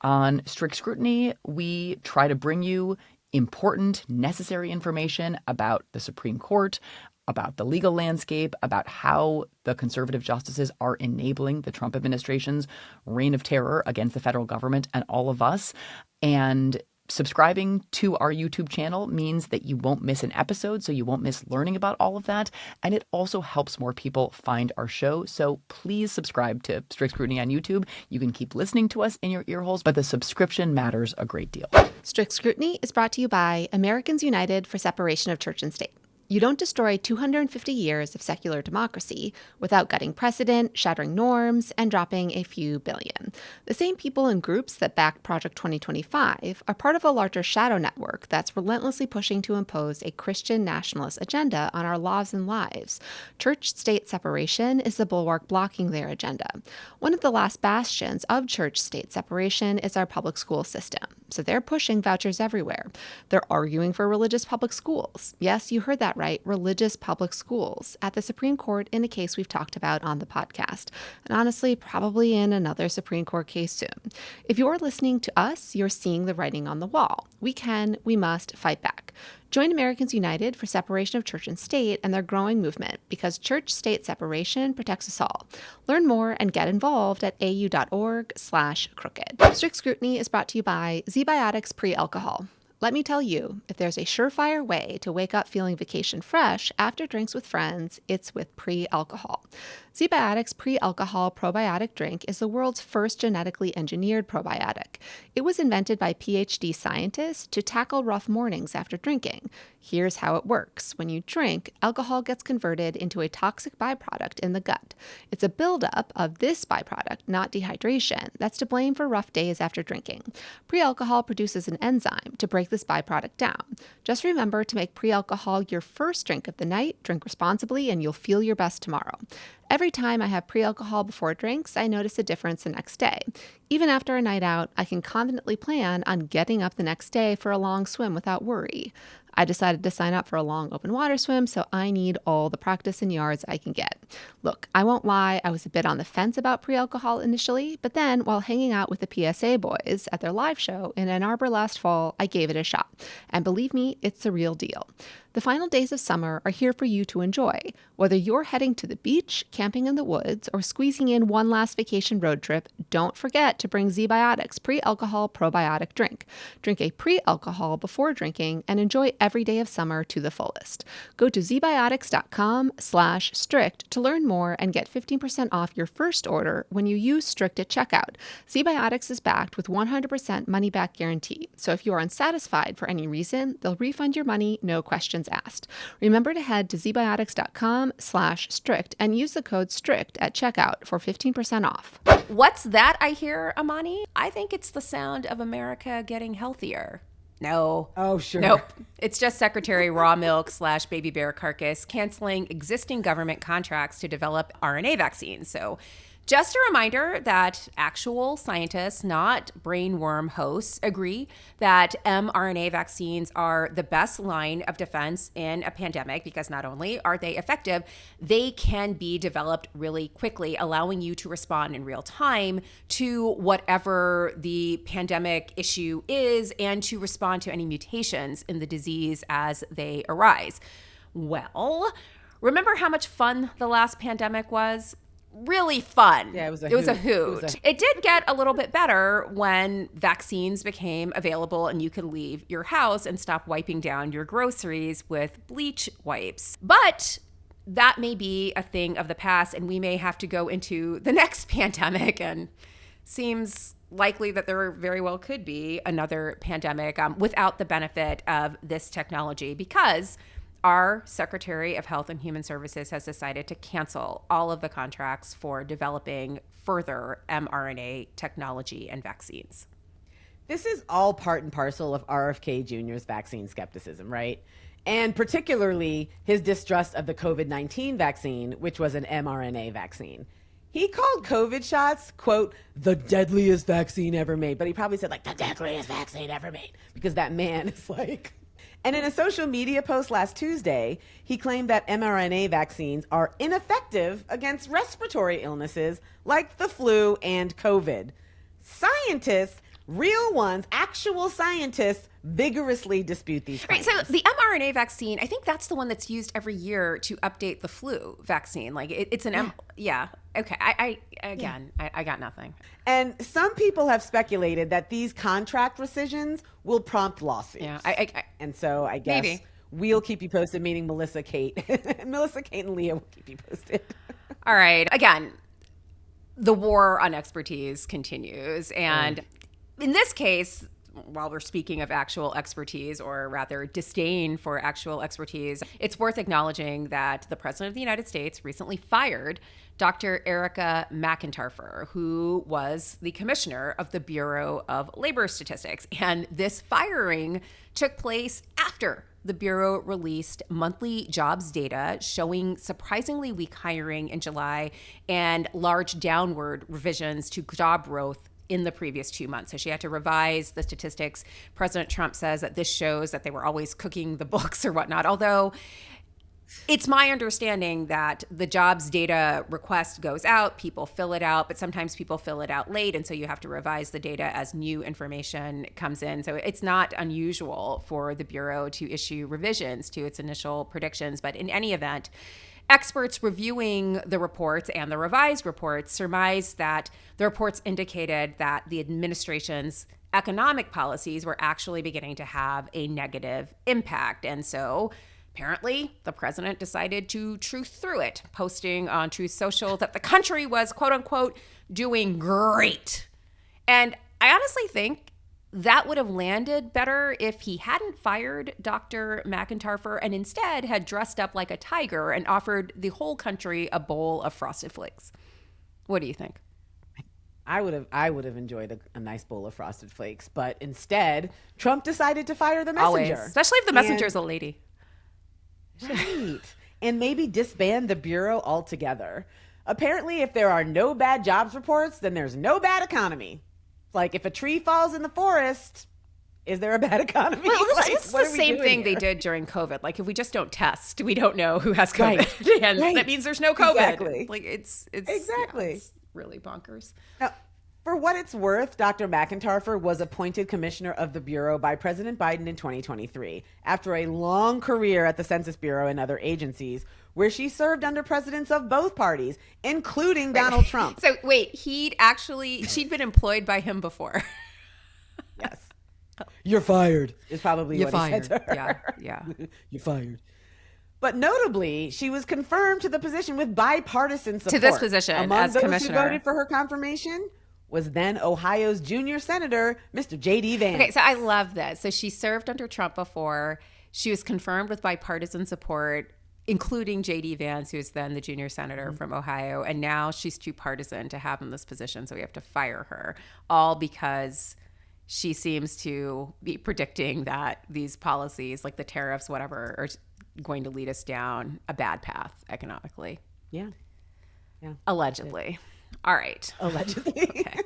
On Strict Scrutiny, we try to bring you important, necessary information about the Supreme Court, about the legal landscape, about how the conservative justices are enabling the Trump administration's reign of terror against the federal government and all of us. And subscribing to our YouTube channel means that you won't miss an episode, so you won't miss learning about all of that. And it also helps more people find our show. So please subscribe to Strict Scrutiny on YouTube. You can keep listening to us in your ear holes, but the subscription matters a great deal. Strict Scrutiny is brought to you by Americans United for Separation of Church and State. You don't destroy 250 years of secular democracy without gutting precedent, shattering norms, and dropping a few billion. The same people and groups that backed Project 2025 are part of a larger shadow network that's relentlessly pushing to impose a Christian nationalist agenda on our laws and lives. Church-state separation is the bulwark blocking their agenda. One of the last bastions of church-state separation is our public school system. So they're pushing vouchers everywhere. They're arguing for religious public schools. Yes, you heard that right, religious public schools at the Supreme Court in a case we've talked about on the podcast. And honestly, probably in another Supreme Court case soon. If you're listening to us, you're seeing the writing on the wall. We must fight back. Join Americans United for Separation of Church and State and their growing movement, because church-state separation protects us all. Learn more and get involved at au.org/crooked. Strict Scrutiny is brought to you by ZBiotics Pre-Alcohol. Let me tell you, if there's a surefire way to wake up feeling vacation fresh after drinks with friends, it's with pre-alcohol. ZBiotics Pre-Alcohol Probiotic Drink is the world's first genetically engineered probiotic. It was invented by PhD scientists to tackle rough mornings after drinking. Here's how it works. When you drink, alcohol gets converted into a toxic byproduct in the gut. It's a buildup of this byproduct, not dehydration, that's to blame for rough days after drinking. Pre-alcohol produces an enzyme to break this byproduct down. Just remember to make pre-alcohol your first drink of the night, drink responsibly, and you'll feel your best tomorrow. Every time I have pre-alcohol before drinks, I notice a difference the next day. Even after a night out, I can confidently plan on getting up the next day for a long swim without worry. I decided to sign up for a long open water swim, so I need all the practice in yards I can get. Look, I won't lie, I was a bit on the fence about pre-alcohol initially, but then while hanging out with the PSA boys at their live show in Ann Arbor last fall, I gave it a shot. And believe me, it's the real deal. The final days of summer are here for you to enjoy. Whether you're heading to the beach, camping in the woods, or squeezing in one last vacation road trip, don't forget to bring ZBiotics Pre-Alcohol Probiotic Drink. Drink a pre-alcohol before drinking and enjoy every day of summer to the fullest. Go to zbiotics.com/strict to learn more and get 15% off your first order when you use Strict at checkout. ZBiotics is backed with 100% money-back guarantee. So if you are unsatisfied for any reason, they'll refund your money, no questions asked. Remember to head to zbiotics.com/strict and use the code STRICT at checkout for 15% off. What's that I hear, Imani? I think it's the sound of America getting healthier. No. Oh, sure. Nope. It's just Secretary Raw Milk / Baby Bear Carcass canceling existing government contracts to develop RNA vaccines. So just a reminder that actual scientists, not brainworm hosts, agree that mRNA vaccines are the best line of defense in a pandemic because not only are they effective, they can be developed really quickly, allowing you to respond in real time to whatever the pandemic issue is and to respond to any mutations in the disease as they arise. Well, remember how much fun the last pandemic was? really fun. Yeah, it was a hoot. It did get a little bit better when vaccines became available and you could leave your house and stop wiping down your groceries with bleach wipes. But that may be a thing of the past, and we may have to go into the next pandemic, and seems likely that there very well could be another pandemic without the benefit of this technology, because our Secretary of Health and Human Services has decided to cancel all of the contracts for developing further mRNA technology and vaccines. This is all part and parcel of RFK Jr.'s vaccine skepticism, right? And particularly his distrust of the COVID-19 vaccine, which was an mRNA vaccine. He called COVID shots, quote, the deadliest vaccine ever made. But he probably said, like, the deadliest vaccine ever made, because that man is like... And in a social media post last Tuesday, he claimed that mRNA vaccines are ineffective against respiratory illnesses like the flu and COVID. Scientists, real ones, actual scientists, vigorously dispute these claims. Right, so the mRNA vaccine, I think that's the one that's used every year to update the flu vaccine. Like it's an okay. I got nothing. And some people have speculated that these contract rescissions will prompt lawsuits. Yeah, and so I guess maybe we'll keep you posted, meaning Melissa, Kate, and Leah will keep you posted. All right. Again, the war on expertise continues, and in this case, while we're speaking of actual expertise, or rather disdain for actual expertise, it's worth acknowledging that the President of the United States recently fired Dr. Erica McIntyre, who was the commissioner of the Bureau of Labor Statistics. And this firing took place after the Bureau released monthly jobs data showing surprisingly weak hiring in July and large downward revisions to job growth in the previous 2 months. So she had to revise the statistics. President Trump says that this shows that they were always cooking the books or whatnot, although it's my understanding that the jobs data request goes out, people fill it out, but sometimes people fill it out late, and so you have to revise the data as new information comes in. So it's not unusual for the Bureau to issue revisions to its initial predictions, but in any event, experts reviewing the reports and the revised reports surmised that the reports indicated that the administration's economic policies were actually beginning to have a negative impact. And so apparently the president decided to truth through it, posting on Truth Social that the country was, quote unquote, doing great. And I honestly think that would have landed better if he hadn't fired Dr. McIntyre and instead had dressed up like a tiger and offered the whole country a bowl of Frosted Flakes. What do you think? I would have enjoyed a nice bowl of Frosted Flakes, but instead, Trump decided to fire the messenger. Always. Especially if the messenger is a lady. Right. And maybe disband the Bureau altogether. Apparently, if there are no bad jobs reports, then there's no bad economy. Like, if a tree falls in the forest, is there a bad economy? Well, like, this is the same thing they did during COVID. Like, if we just don't test, we don't know who has COVID. Right. And that means there's no COVID. Exactly. Like, it's exactly. It's really bonkers. Now, for what it's worth, Dr. McIntyre was appointed commissioner of the Bureau by President Biden in 2023 after a long career at the Census Bureau and other agencies, where she served under presidents of both parties, including Donald Trump. So wait, she'd been employed by him before. Yes. You're fired is probably what he said to her. Yeah. You're fired. But notably, she was confirmed to the position with bipartisan support. To this position among as those commissioner. who voted for her confirmation was then Ohio's junior senator, Mr. J.D. Vance. Okay, so I love this. So she served under Trump before. She was confirmed with bipartisan support, including J.D. Vance, who's then the junior senator from Ohio. And now she's too partisan to have in this position, so we have to fire her, all because she seems to be predicting that these policies, like the tariffs, whatever, are going to lead us down a bad path economically. Yeah. Allegedly. All right. Allegedly. Okay.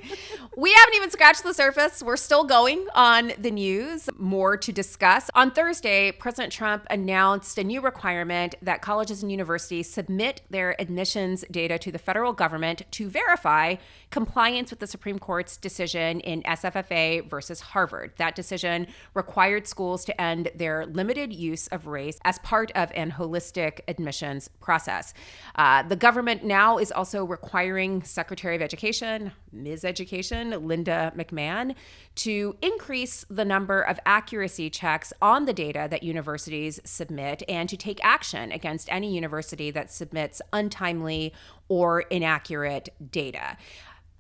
We haven't even scratched the surface. We're still going on the news. More to discuss. On Thursday, President Trump announced a new requirement that colleges and universities submit their admissions data to the federal government to verify compliance with the Supreme Court's decision in SFFA versus Harvard. That decision required schools to end their limited use of race as part of an holistic admissions process. The government now is also requiring Secretary of Education, Ms. Education, Linda McMahon, to increase the number of accuracy checks on the data that universities submit and to take action against any university that submits untimely or inaccurate data.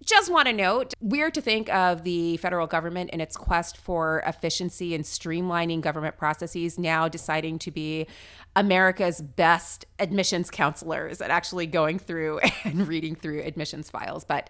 Just want to note, weird to think of the federal government in its quest for efficiency and streamlining government processes now deciding to be America's best admissions counselors at actually going through and reading through admissions files. But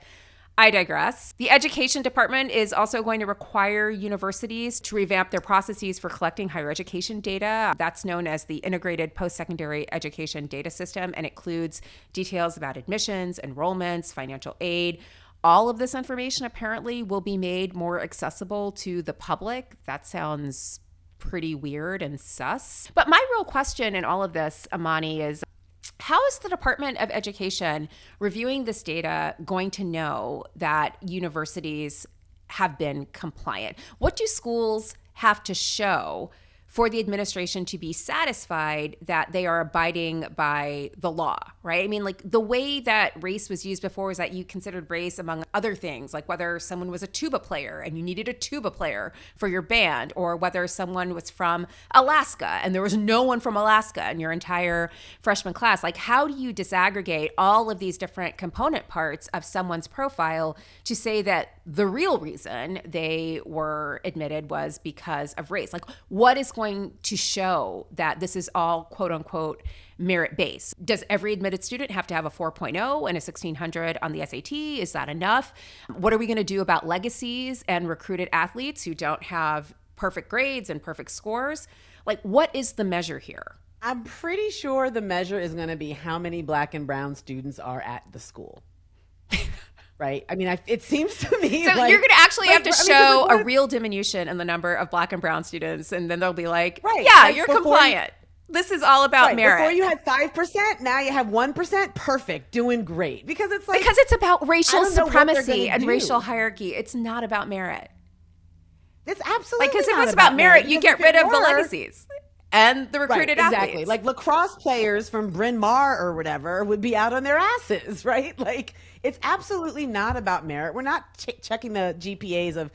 I digress. The Education Department is also going to require universities to revamp their processes for collecting higher education data. That's known as the Integrated Post-Secondary Education Data System, and includes details about admissions, enrollments, financial aid. All of this information apparently will be made more accessible to the public. That sounds pretty weird and sus. But my real question in all of this, Imani, is how is the Department of Education reviewing this data going to know that universities have been compliant? What do schools have to show for the administration to be satisfied that they are abiding by the law, right? I mean, like the way that race was used before is that you considered race among other things, like whether someone was a tuba player and you needed a tuba player for your band, or whether someone was from Alaska and there was no one from Alaska in your entire freshman class. Like, how do you disaggregate all of these different component parts of someone's profile to say that the real reason they were admitted was because of race? Like, what is going to show that this is all quote unquote merit based? Does every admitted student have to have a 4.0 and a 1600 on the SAT? Is that enough? What are we going to do about legacies and recruited athletes who don't have perfect grades and perfect scores? Like, what is the measure here? I'm pretty sure the measure is going to be how many Black and brown students are at the school. Right? I mean, it seems to me so like... you're going to actually have to show like, a real diminution in the number of Black and brown students, and then they'll be like, right, yeah, like you're before compliant. This is all about merit. Before you had 5%, now you have 1%. Perfect. Doing great. Because it's like... Because it's about racial supremacy and do. racial hierarchy. It's not about merit. It's absolutely because if not it was about merit, you because get rid of the legacies and the recruited athletes. Exactly. Like lacrosse players from Bryn Mawr or whatever would be out on their asses, right? Like, it's absolutely not about merit. We're not checking the GPAs of,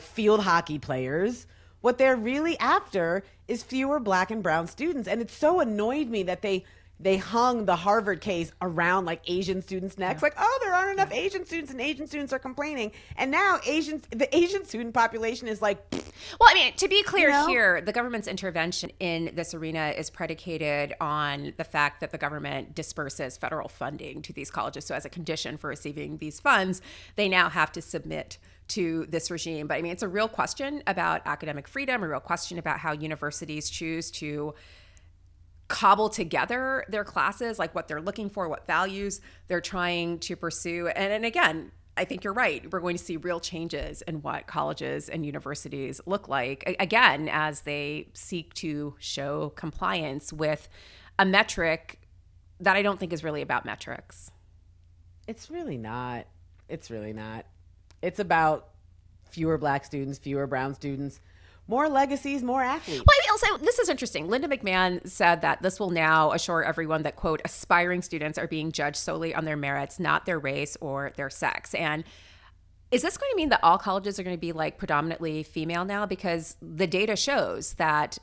field hockey players. What they're really after is fewer Black and brown students. And it so annoyed me that they hung the Harvard case around like Asian students' necks. Like, oh, there aren't enough Asian students and Asian students are complaining. And now the Asian student population is like... Well, I mean, to be clear here, the government's intervention in this arena is predicated on the fact that the government disperses federal funding to these colleges. So as a condition for receiving these funds, they now have to submit to this regime. But I mean, it's a real question about academic freedom, a real question about how universities choose to cobble together their classes, like what they're looking for, what values they're trying to pursue. And again, I think you're right. We're going to see real changes in what colleges and universities look like, again, as they seek to show compliance with a metric that I don't think is really about metrics. It's really not. It's really not. It's about fewer Black students, fewer brown students, more legacies, more athletes. Well, also, this is interesting. Linda McMahon said that this will now assure everyone that, quote, aspiring students are being judged solely on their merits, not their race or their sex. And is this going to mean that all colleges are going to be like predominantly female now? Because the data shows that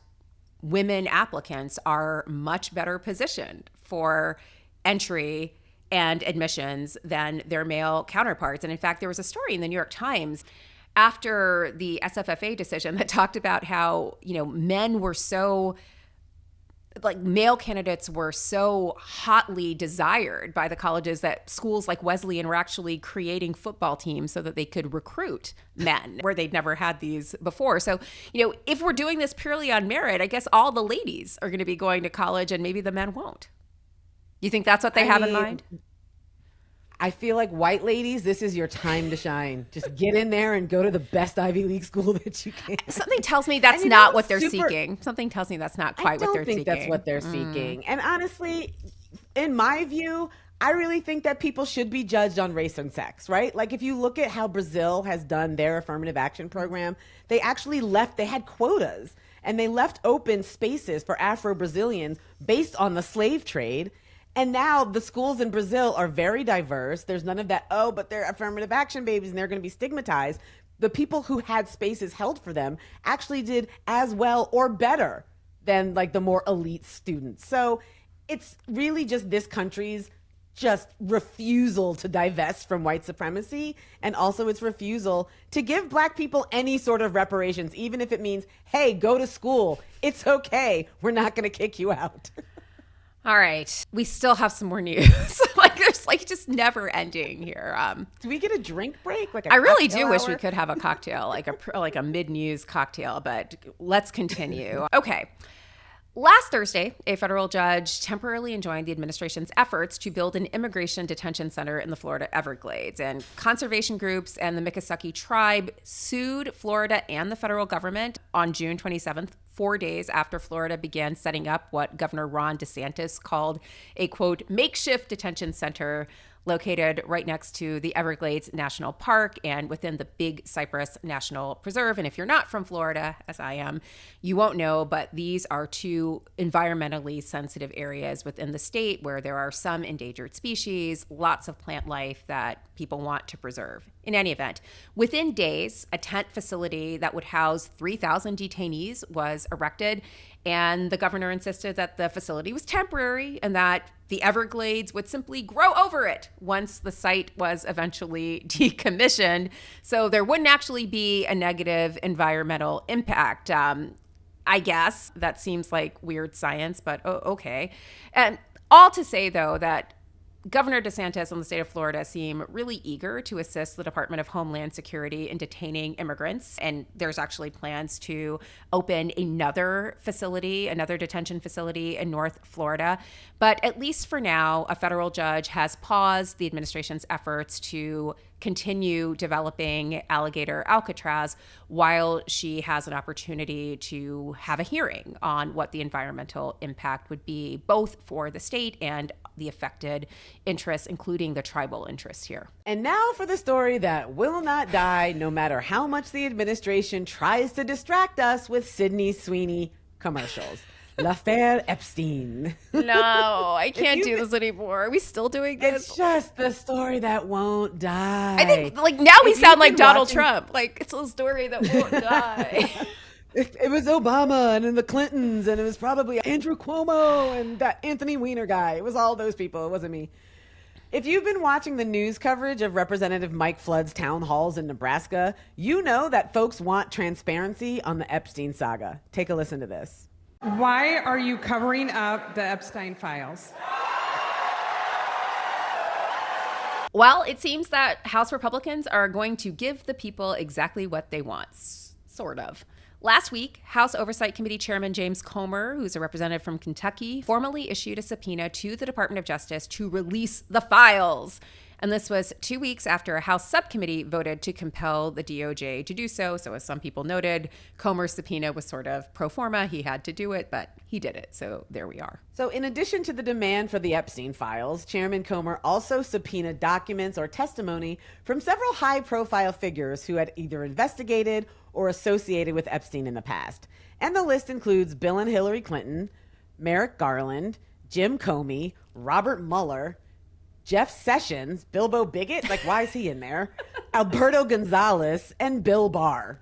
women applicants are much better positioned for entry and admissions than their male counterparts. And in fact, there was a story in the New York Times after the SFFA decision that talked about how, men were so, like male candidates were so hotly desired by the colleges that schools like Wesleyan were actually creating football teams so that they could recruit men where they'd never had these before. So, if we're doing this purely on merit, I guess all the ladies are going to be going to college and maybe the men won't. You think that's what they have in mind? I feel like white ladies, this is your time to shine. Just get in there and go to the best Ivy League school that you can. Something tells me that's not what they're seeking. Something tells me that's not quite what they're seeking. I don't think that's what they're seeking. And honestly, in my view, I really think that people should be judged on race and sex, right? Like if you look at how Brazil has done their affirmative action program, they actually they had quotas and they left open spaces for Afro-Brazilians based on the slave trade. And now the schools in Brazil are very diverse. There's none of that, oh, but they're affirmative action babies and they're going to be stigmatized. The people who had spaces held for them actually did as well or better than like the more elite students. So it's really just this country's just refusal to divest from white supremacy, and also its refusal to give Black people any sort of reparations, even if it means, hey, go to school. It's okay. We're not going to kick you out. All right. We still have some more news. There's just never ending here. Do we get a drink break? I really do wish we could have a cocktail, like a mid-news cocktail, but let's continue. Okay. Last Thursday, a federal judge temporarily enjoined the administration's efforts to build an immigration detention center in the Florida Everglades. And conservation groups and the Miccosukee tribe sued Florida and the federal government on June 27th, 4 days after Florida began setting up what Governor Ron DeSantis called a, quote, makeshift detention center located right next to the Everglades National Park and within the Big Cypress National Preserve. And if you're not from Florida, as I am, you won't know, but these are two environmentally sensitive areas within the state where there are some endangered species, lots of plant life that people want to preserve. In any event, within days, a tent facility that would house 3,000 detainees was erected, and the governor insisted that the facility was temporary and that the Everglades would simply grow over it once the site was eventually decommissioned. So there wouldn't actually be a negative environmental impact. I guess that seems like weird science, but okay. And all to say, though, that Governor DeSantis in the state of Florida seem really eager to assist the Department of Homeland Security in detaining immigrants. And there's actually plans to open another detention facility in North Florida. But at least for now, a federal judge has paused the administration's efforts to continue developing Alligator Alcatraz while she has an opportunity to have a hearing on what the environmental impact would be, both for the state and the affected interests, including the tribal interests here. And now for the story that will not die, no matter how much the administration tries to distract us with Sydney Sweeney commercials. L'affaire Epstein. No, I can't do this anymore. Are we still doing this? It's just the story that won't die. I think now we sound like Donald Trump. It's a story that won't die. It was Obama and then the Clintons, and it was probably Andrew Cuomo and that Anthony Weiner guy. It was all those people. It wasn't me. If you've been watching the news coverage of Representative Mike Flood's town halls in Nebraska, you know that folks want transparency on the Epstein saga. Take a listen to this. Why are you covering up the Epstein files? Well, it seems that House Republicans are going to give the people exactly what they want, sort of. Last week, House Oversight Committee Chairman James Comer, who's a representative from Kentucky, formally issued a subpoena to the Department of Justice to release the files. And this was 2 weeks after a House subcommittee voted to compel the DOJ to do so. So as some people noted, Comer's subpoena was sort of pro forma. He had to do it, but he did it. So there we are. So in addition to the demand for the Epstein files, Chairman Comer also subpoenaed documents or testimony from several high-profile figures who had either investigated or associated with Epstein in the past. And the list includes Bill and Hillary Clinton, Merrick Garland, Jim Comey, Robert Mueller, Jeff Sessions, Bilbo Bigot, why is he in there? Alberto Gonzalez, and Bill Barr.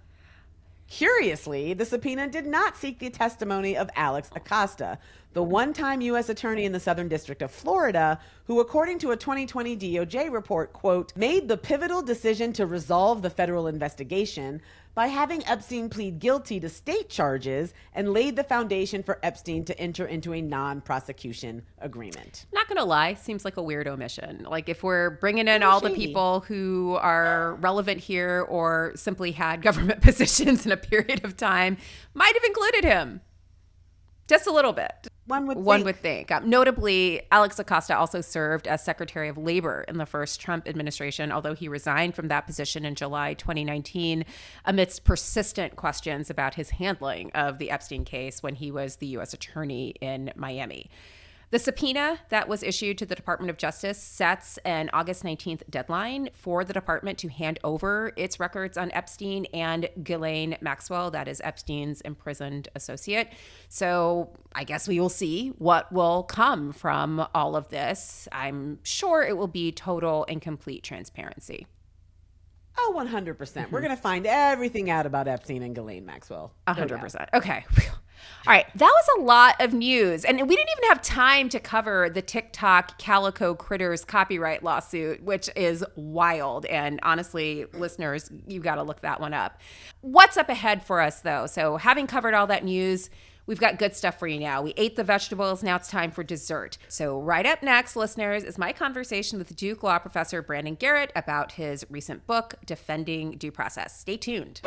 Curiously, the subpoena did not seek the testimony of Alex Acosta, the one-time U.S. attorney in the Southern District of Florida, who, according to a 2020 DOJ report, quote, made the pivotal decision to resolve the federal investigation by having Epstein plead guilty to state charges and laid the foundation for Epstein to enter into a non-prosecution agreement. Not gonna lie, seems like a weird omission. If we're bringing in all the people who are relevant here or simply had government positions in a period of time, might have included him. Just a little bit. One would think. Notably, Alex Acosta also served as Secretary of Labor in the first Trump administration, although he resigned from that position in July 2019 amidst persistent questions about his handling of the Epstein case when he was the U.S. Attorney in Miami. The subpoena that was issued to the Department of Justice sets an August 19th deadline for the department to hand over its records on Epstein and Ghislaine Maxwell, that is Epstein's imprisoned associate. So I guess we will see what will come from all of this. I'm sure it will be total and complete transparency. Oh, 100%. We're going to find everything out about Epstein and Ghislaine Maxwell. 100%. Okay. All right. That was a lot of news. And we didn't even have time to cover the TikTok Calico Critters copyright lawsuit, which is wild. And honestly, listeners, you've got to look that one up. What's up ahead for us, though? So having covered all that news, we've got good stuff for you now. We ate the vegetables. Now it's time for dessert. So right up next, listeners, is my conversation with Duke Law professor Brandon Garrett about his recent book, Defending Due Process. Stay tuned.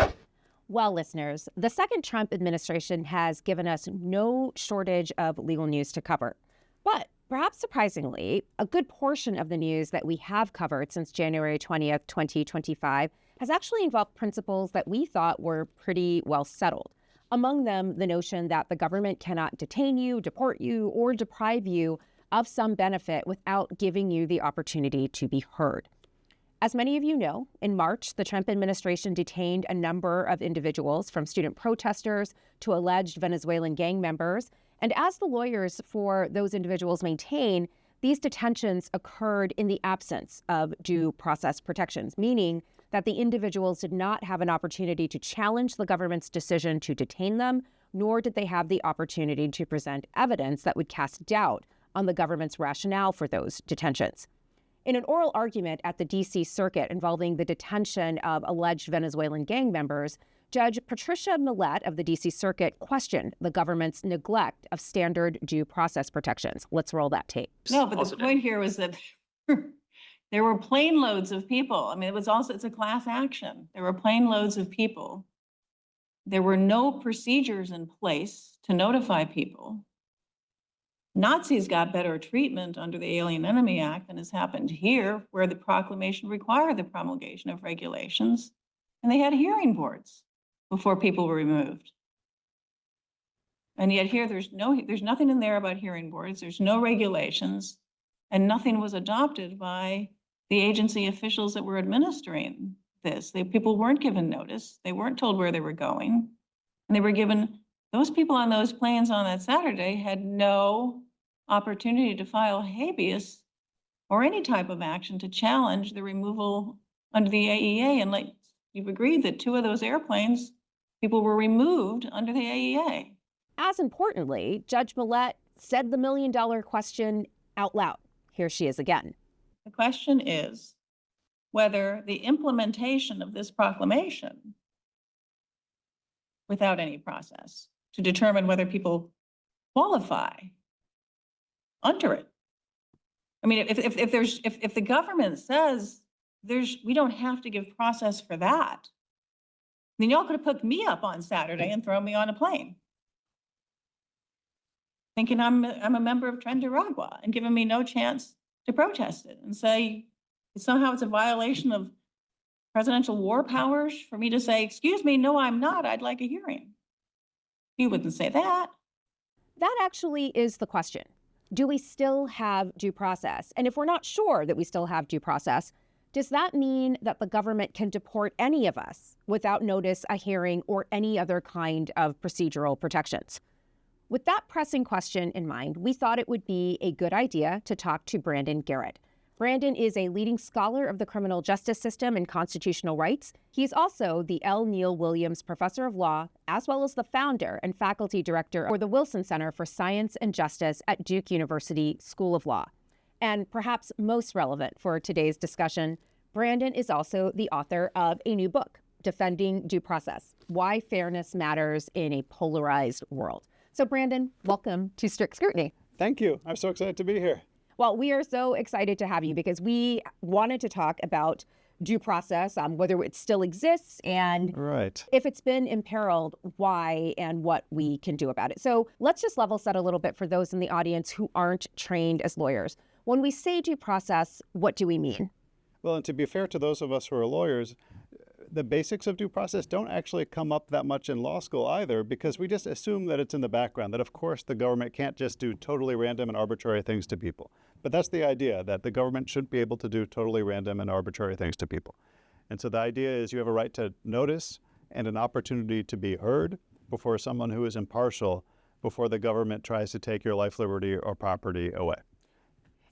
Well, listeners, the second Trump administration has given us no shortage of legal news to cover. But perhaps surprisingly, a good portion of the news that we have covered since January 20th, 2025 has actually involved principles that we thought were pretty well settled. Among them, the notion that the government cannot detain you, deport you, or deprive you of some benefit without giving you the opportunity to be heard. As many of you know, in March, the Trump administration detained a number of individuals, from student protesters to alleged Venezuelan gang members. And as the lawyers for those individuals maintain, these detentions occurred in the absence of due process protections, meaning that the individuals did not have an opportunity to challenge the government's decision to detain them, nor did they have the opportunity to present evidence that would cast doubt on the government's rationale for those detentions. In an oral argument at the D.C. Circuit involving the detention of alleged Venezuelan gang members, Judge Patricia Millett of the D.C. Circuit questioned the government's neglect of standard due process protections. Let's roll that tape. No, but the point here was that there were plane loads of people. I mean, it's a class action. There were plane loads of people. There were no procedures in place to notify people. Nazis got better treatment under the Alien Enemy Act than has happened here, where the proclamation required the promulgation of regulations, and they had hearing boards before people were removed. And yet here, there's nothing in there about hearing boards. There's no regulations, and nothing was adopted by the agency officials that were administering this. People weren't given notice. They weren't told where they were going, and they were given. Those people on those planes on that Saturday had no opportunity to file habeas or any type of action to challenge the removal under the AEA. And like you've agreed that 2 of those airplanes, people were removed under the AEA. As importantly, Judge Millett said the $1 million question out loud. Here she is again. The question is whether the implementation of this proclamation without any process to determine whether people qualify under it. I mean, if the government says we don't have to give process for that, then y'all could have picked me up on Saturday and thrown me on a plane, thinking I'm a member of Trinidad and giving me no chance to protest it and say somehow it's a violation of presidential war powers for me to say, excuse me, no, I'm not. I'd like a hearing. You wouldn't say that. That actually is the question. Do we still have due process? And if we're not sure that we still have due process, does that mean that the government can deport any of us without notice, a hearing, or any other kind of procedural protections? With that pressing question in mind, we thought it would be a good idea to talk to Brandon Garrett. Brandon is a leading scholar of the criminal justice system and constitutional rights. He's also the L. Neil Williams Professor of Law, as well as the founder and faculty director for the Wilson Center for Science and Justice at Duke University School of Law. And perhaps most relevant for today's discussion, Brandon is also the author of a new book, Defending Due Process: Why Fairness Matters in a Polarized World. So Brandon, welcome to Strict Scrutiny. Thank you. I'm so excited to be here. Well, we are so excited to have you because we wanted to talk about due process, whether it still exists, and Right. if it's been imperiled, why and what we can do about it. So let's just level set a little bit for those in the audience who aren't trained as lawyers. When we say due process, what do we mean? Well, and to be fair to those of us who are lawyers, the basics of due process don't actually come up that much in law school either, because we just assume that it's in the background, that of course the government can't just do totally random and arbitrary things to people. But that's the idea, that the government shouldn't be able to do totally random and arbitrary things to people. And so the idea is you have a right to notice and an opportunity to be heard before someone who is impartial, before the government tries to take your life, liberty, or property away.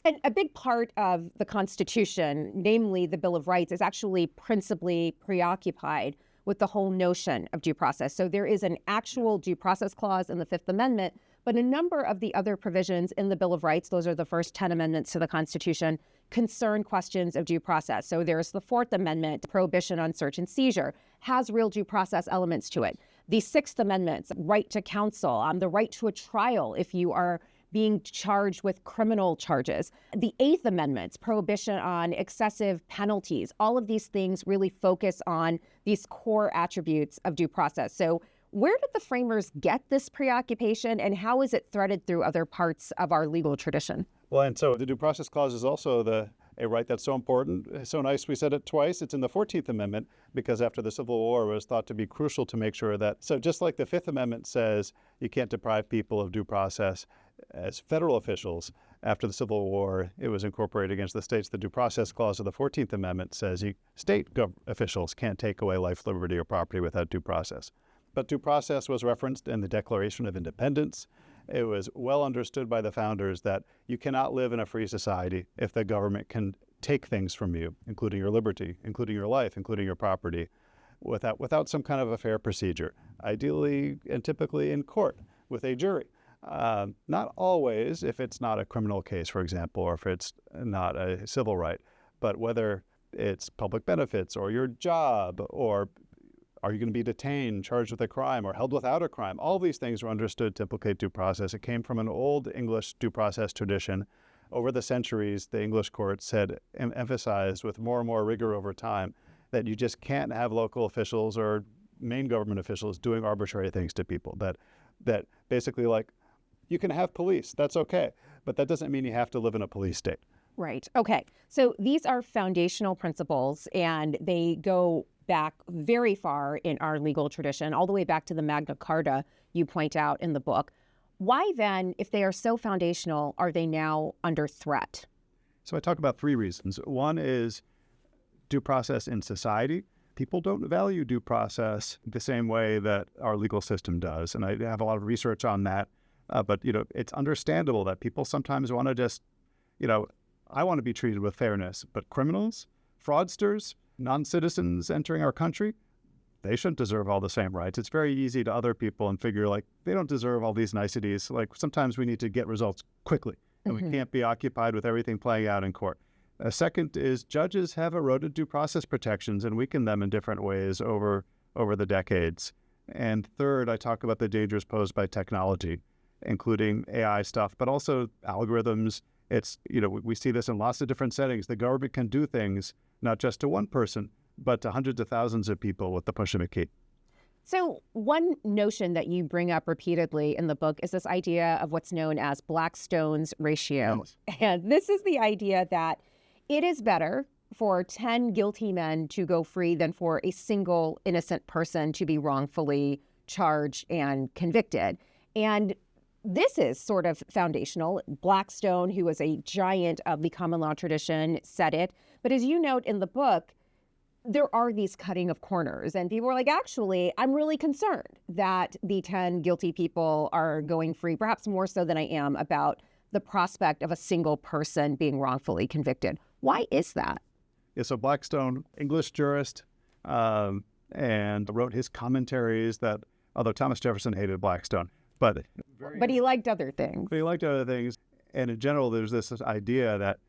And a big part of the Constitution, namely the Bill of Rights, is actually principally preoccupied with the whole notion of due process. So there is an actual due process clause in the Fifth Amendment, but a number of the other provisions in the Bill of Rights, those are the first 10 amendments to the Constitution, concern questions of due process. So there's the Fourth Amendment, prohibition on search and seizure, has real due process elements to it. The Sixth Amendment, right to counsel, the right to a trial if you are being charged with criminal charges. The Eighth Amendment, prohibition on excessive penalties. All of these things really focus on these core attributes of due process. So where did the framers get this preoccupation, and how is it threaded through other parts of our legal tradition? Well, and so the due process clause is also a right that's so important. It's so nice we said it twice. It's in the 14th Amendment because after the Civil War it was thought to be crucial to make sure that, so just like the Fifth Amendment says you can't deprive people of due process, as federal officials, after the Civil War, it was incorporated against the states. The Due Process Clause of the 14th Amendment says state officials can't take away life, liberty, or property without due process. But due process was referenced in the Declaration of Independence. It was well understood by the founders that you cannot live in a free society if the government can take things from you, including your liberty, including your life, including your property, without some kind of a fair procedure, ideally and typically in court with a jury. Not always if it's not a criminal case, for example, or if it's not a civil right, but whether it's public benefits or your job, or are you going to be detained, charged with a crime, or held without a crime? All these things were understood to implicate due process. It came from an old English due process tradition. Over the centuries, the English courts had emphasized with more and more rigor over time that you just can't have local officials or main government officials doing arbitrary things to people. That basically, like, you can have police, that's okay, but that doesn't mean you have to live in a police state. Right. Okay. So these are foundational principles, and they go back very far in our legal tradition, all the way back to the Magna Carta you point out in the book. Why then, if they are so foundational, are they now under threat? So I talk about three reasons. One is due process in society. People don't value due process the same way that our legal system does, and I have a lot of research on that. But, it's understandable that people sometimes want to just, I want to be treated with fairness, but criminals, fraudsters, non-citizens entering our country, they shouldn't deserve all the same rights. It's very easy to other people and figure like they don't deserve all these niceties. Like sometimes we need to get results quickly and we can't be occupied with everything playing out in court. Second is judges have eroded due process protections and weakened them in different ways over the decades. And third, I talk about the dangers posed by technology, including AI stuff, but also algorithms. It's, we see this in lots of different settings. The government can do things not just to one person, but to hundreds of thousands of people with the push of a key. So one notion that you bring up repeatedly in the book is this idea of what's known as Blackstone's ratio. Yes. And this is the idea that it is better for 10 guilty men to go free than for a single innocent person to be wrongfully charged and convicted. And this is sort of foundational. Blackstone, who was a giant of the common law tradition, said it. But as you note in the book, there are these cutting of corners. And people are like, actually, I'm really concerned that the 10 guilty people are going free, perhaps more so than I am about the prospect of a single person being wrongfully convicted. Why is that? Yeah, so Blackstone, English jurist, and wrote his commentaries that, although Thomas Jefferson hated Blackstone, but he liked other things. But he liked other things. And in general, there's this idea that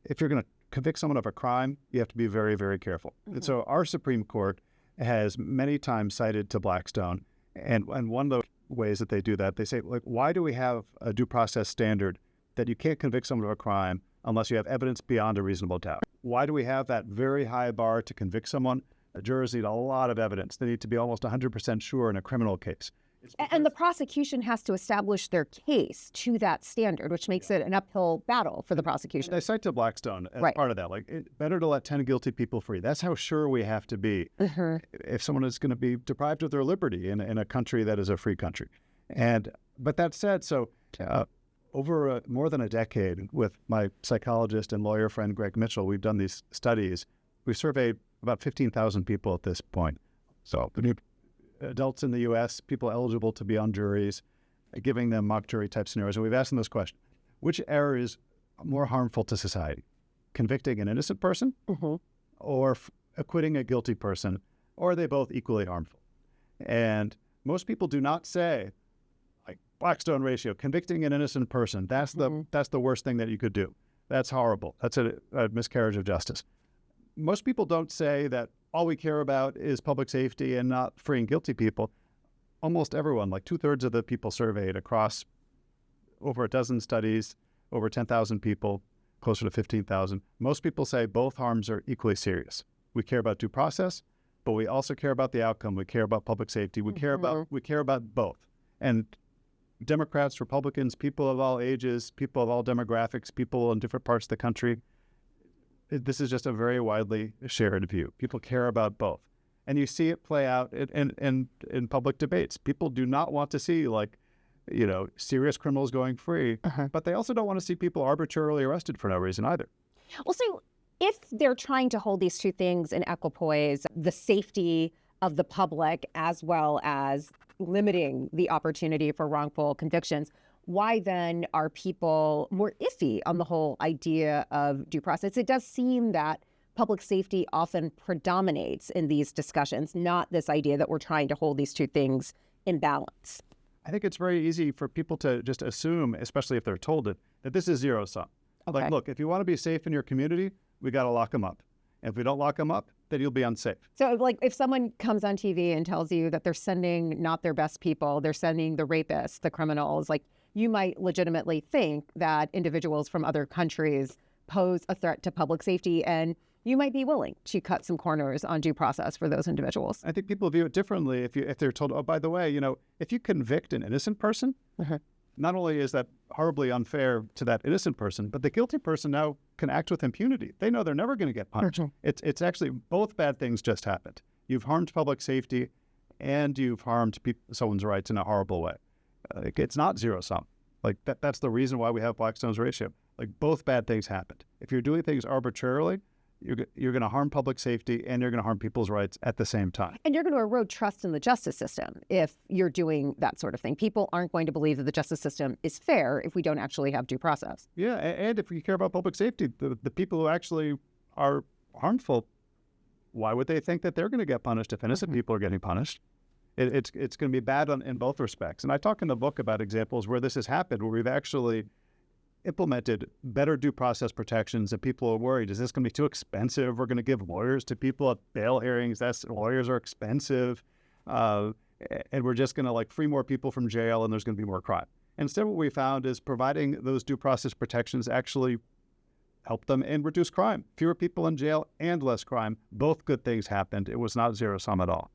if you're going to convict someone of a crime, you have to be very, very careful. And so our Supreme Court has many times cited to Blackstone. And one of the ways that they do that, they say, like, why do we have a due process standard that you can't convict someone of a crime unless you have evidence beyond a reasonable doubt? Why do we have that very high bar to convict someone? Jurors need a lot of evidence. They need to be almost 100% sure in a criminal case. And the prosecution has to establish their case to that standard, which makes it an uphill battle for the prosecution. They cite to Blackstone as part of that. Better to let 10 guilty people free. That's how sure we have to be if someone is going to be deprived of their liberty in a country that is a free country. But that said, over more than a decade with my psychologist and lawyer friend Greg Mitchell, we've done these studies. We've surveyed about 15,000 people at this point. So adults in the U.S., people eligible to be on juries, giving them mock jury type scenarios. And we've asked them this question: which error is more harmful to society? Convicting an innocent person or acquitting a guilty person? Or are they both equally harmful? And most people do not say, like Blackstone ratio, convicting an innocent person, that's the worst thing that you could do. That's horrible. That's a miscarriage of justice. Most people don't say that all we care about is public safety and not freeing guilty people. Almost everyone, like 2/3 of the people surveyed across over a dozen studies, over 10,000 people, closer to 15,000, most people say both harms are equally serious. We care about due process, but we also care about the outcome. We care about public safety. We care about both. And Democrats, Republicans, people of all ages, people of all demographics, people in different parts of the country, this is just a very widely shared view. People care about both. And you see it play out in public debates. People do not want to see, serious criminals going free, but they also don't want to see people arbitrarily arrested for no reason either. Well, so if they're trying to hold these two things in equipoise, the safety of the public as well as limiting the opportunity for wrongful convictions, why then are people more iffy on the whole idea of due process? It does seem that public safety often predominates in these discussions, not this idea that we're trying to hold these two things in balance. I think it's very easy for people to just assume, especially if they're told it, that this is zero sum. Okay. Like, look, if you want to be safe in your community, we got to lock them up. And if we don't lock them up, then you'll be unsafe. So if someone comes on TV and tells you that they're sending not their best people, they're sending the rapists, the criminals, you might legitimately think that individuals from other countries pose a threat to public safety, and you might be willing to cut some corners on due process for those individuals. I think people view it differently if they're told, oh, by the way, if you convict an innocent person, not only is that horribly unfair to that innocent person, but the guilty person now can act with impunity. They know they're never going to get punished. It's actually both bad things just happened. You've harmed public safety and you've harmed someone's rights in a horrible way. It's not zero sum. That's the reason why we have Blackstone's ratio. Both bad things happened. If you're doing things arbitrarily, you're going to harm public safety and you're going to harm people's rights at the same time. And you're going to erode trust in the justice system if you're doing that sort of thing. People aren't going to believe that the justice system is fair if we don't actually have due process. Yeah, and if you care about public safety, the people who actually are harmful, why would they think that they're going to get punished if innocent people are getting punished? It's going to be bad in both respects. And I talk in the book about examples where this has happened, where we've actually implemented better due process protections, and people are worried, is this going to be too expensive? We're going to give lawyers to people at bail hearings. Lawyers are expensive. And we're just going to free more people from jail, and there's going to be more crime. Instead, what we found is providing those due process protections actually help them and reduce crime. Fewer people in jail and less crime. Both good things happened. It was not zero sum at all.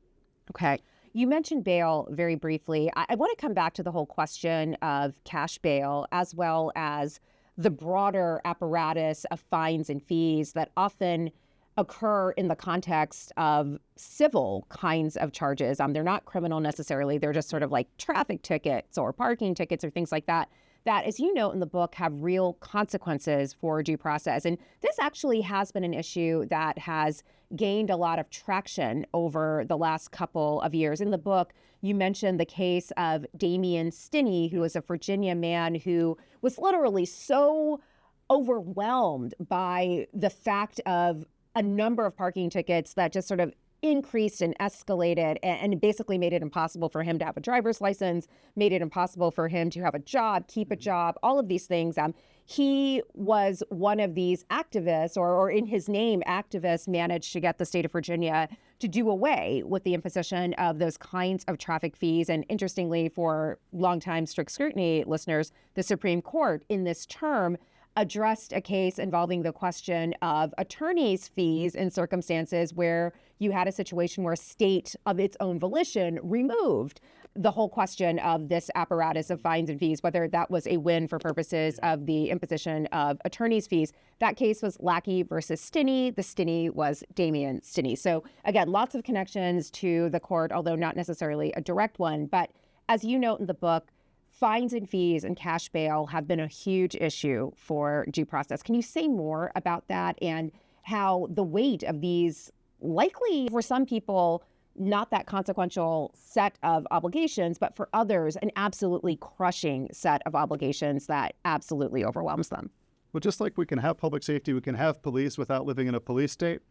Okay. You mentioned bail very briefly. I want to come back to the whole question of cash bail, as well as the broader apparatus of fines and fees that often occur in the context of civil kinds of charges. They're not criminal necessarily. They're just sort of like traffic tickets or parking tickets or things like that, as you note in the book, have real consequences for due process. And this actually has been an issue that has gained a lot of traction over the last couple of years. In the book, you mentioned the case of Damian Stinney, who was a Virginia man who was literally so overwhelmed by the fact of a number of parking tickets that just sort of increased and escalated and basically made it impossible for him to have a driver's license, made it impossible for him to have a job, keep a job, all of these things. He was one of these activists, or in his name, activists managed to get the state of Virginia to do away with the imposition of those kinds of traffic fees. And interestingly, for longtime strict scrutiny listeners, the Supreme Court in this term addressed a case involving the question of attorneys' fees in circumstances where you had a situation where a state of its own volition removed the whole question of this apparatus of fines and fees, whether that was a win for purposes of the imposition of attorneys' fees. That case was Lackey versus Stinney. The Stinney was Damian Stinney. So again, lots of connections to the court, although not necessarily a direct one. But as you note in the book, fines and fees and cash bail have been a huge issue for due process. Can you say more about that and how the weight of these likely, for some people, not that consequential set of obligations, but for others, an absolutely crushing set of obligations that absolutely overwhelms them? Well, just like we can have public safety, we can have police without living in a police state.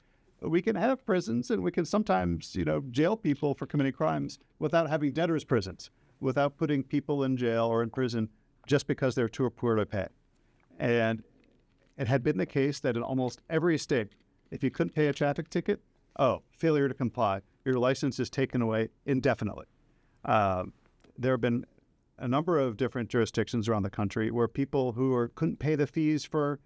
We can have prisons, and we can sometimes, jail people for committing crimes without having debtors' prisons, without putting people in jail or in prison just because they're too poor to pay. And it had been the case that in almost every state, if you couldn't pay a traffic ticket, failure to comply, your license is taken away indefinitely. There have been a number of different jurisdictions around the country where people who couldn't pay the fees for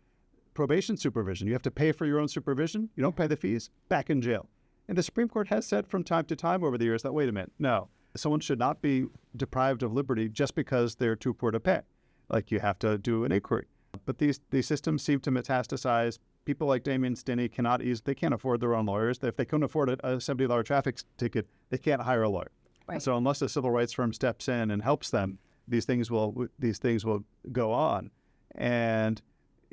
probation supervision. You have to pay for your own supervision. You don't pay the fees, back in jail. And the Supreme Court has said from time to time over the years that, wait a minute, no, someone should not be deprived of liberty just because they're too poor to pay. Like, you have to do an inquiry. But these systems seem to metastasize. People like Damian Stinney they can't afford their own lawyers. If they couldn't afford a $70 traffic ticket, they can't hire a lawyer. Right. So unless a civil rights firm steps in and helps them, these things will go on. And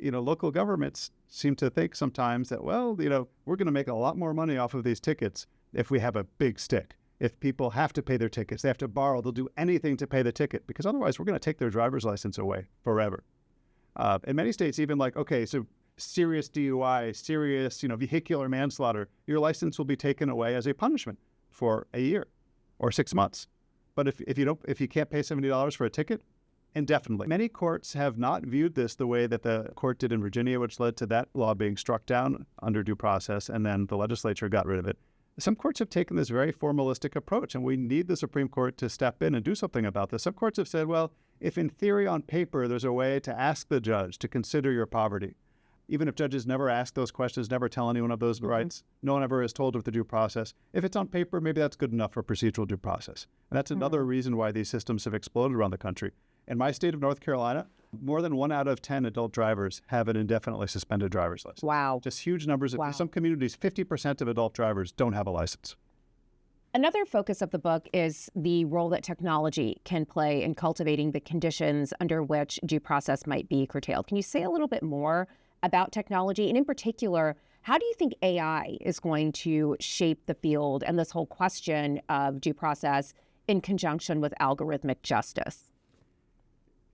local governments seem to think sometimes that, we're going to make a lot more money off of these tickets if we have a big stick. If people have to pay their tickets, they have to borrow, they'll do anything to pay the ticket, because otherwise we're going to take their driver's license away forever. In many states, even so serious DUI, serious, vehicular manslaughter, your license will be taken away as a punishment for a year or 6 months. But if you can't pay $70 for a ticket, indefinitely. Many courts have not viewed this the way that the court did in Virginia, which led to that law being struck down under due process, and then the legislature got rid of it. Some courts have taken this very formalistic approach, and we need the Supreme Court to step in and do something about this. Some courts have said, well, if in theory on paper there's a way to ask the judge to consider your poverty, even if judges never ask those questions, never tell anyone of those rights, no one ever is told of the due process. If it's on paper, maybe that's good enough for procedural due process. And that's another reason why these systems have exploded around the country. In my state of North Carolina, more than 1 out of 10 adult drivers have an indefinitely suspended driver's license. Wow. Just huge numbers. In some communities, 50% of adult drivers don't have a license. Another focus of the book is the role that technology can play in cultivating the conditions under which due process might be curtailed. Can you say a little bit more about technology? And in particular, how do you think AI is going to shape the field and this whole question of due process in conjunction with algorithmic justice?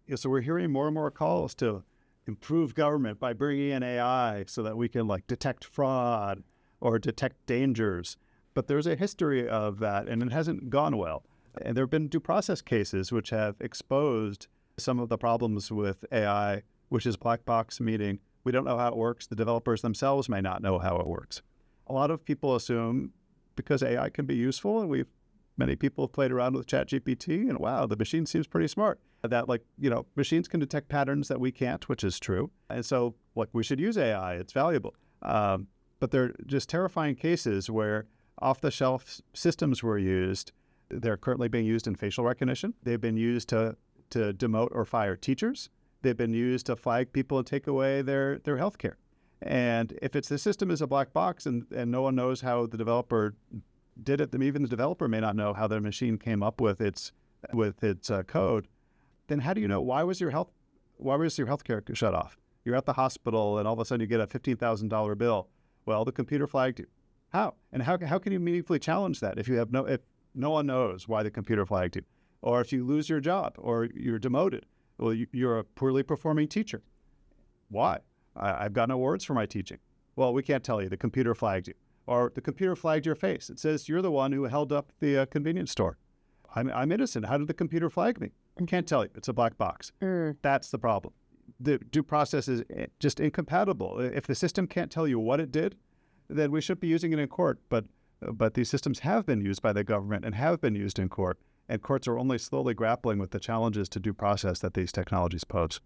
Yeah, so we're hearing more and more calls to improve government by bringing in AI so that we can detect fraud or detect dangers. But there's a history of that, and it hasn't gone well. And there have been due process cases which have exposed some of the problems with AI, which is black box, meaning we don't know how it works. The developers themselves may not know how it works. A lot of people assume because AI can be useful, and many people have played around with ChatGPT, and wow, the machine seems pretty smart. That machines can detect patterns that we can't, which is true. And so we should use AI, it's valuable. But they're just terrifying cases where off-the-shelf systems were used. They're currently being used in facial recognition. They've been used to demote or fire teachers. They've been used to flag people and take away their health care. And if the system is a black box and no one knows how the developer did it, then even the developer may not know how their machine came up with its code. Then how do you know why was your health care shut off? You're at the hospital and all of a sudden you get a $15,000 bill. Well, the computer flagged you. How? And how can you meaningfully challenge that if no one knows why the computer flagged you? Or if you lose your job or you're demoted, well, you're a poorly performing teacher. Why? I've gotten awards for my teaching. Well, we can't tell you. The computer flagged you. Or the computer flagged your face. It says you're the one who held up the convenience store. I'm innocent. How did the computer flag me? I can't tell you. It's a black box. That's the problem. The due process is just incompatible. If the system can't tell you what it did, then we should be using it in court. But these systems have been used by the government and have been used in court. And courts are only slowly grappling with the challenges to due process that these technologies pose.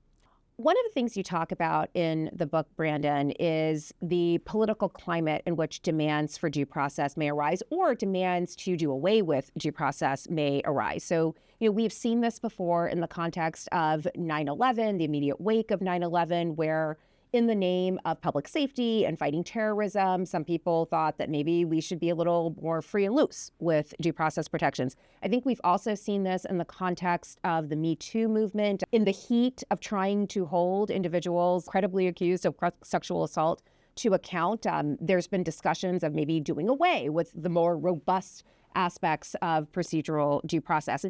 One of the things you talk about in the book, Brandon, is the political climate in which demands for due process may arise, or demands to do away with due process may arise. So, we've seen this before in the context of 9/11, the immediate wake of 9/11, where in the name of public safety and fighting terrorism, some people thought that maybe we should be a little more free and loose with due process protections. I think we've also seen this in the context of the Me Too movement, in the heat of trying to hold individuals credibly accused of sexual assault to account. There's been discussions of maybe doing away with the more robust aspects of procedural due process.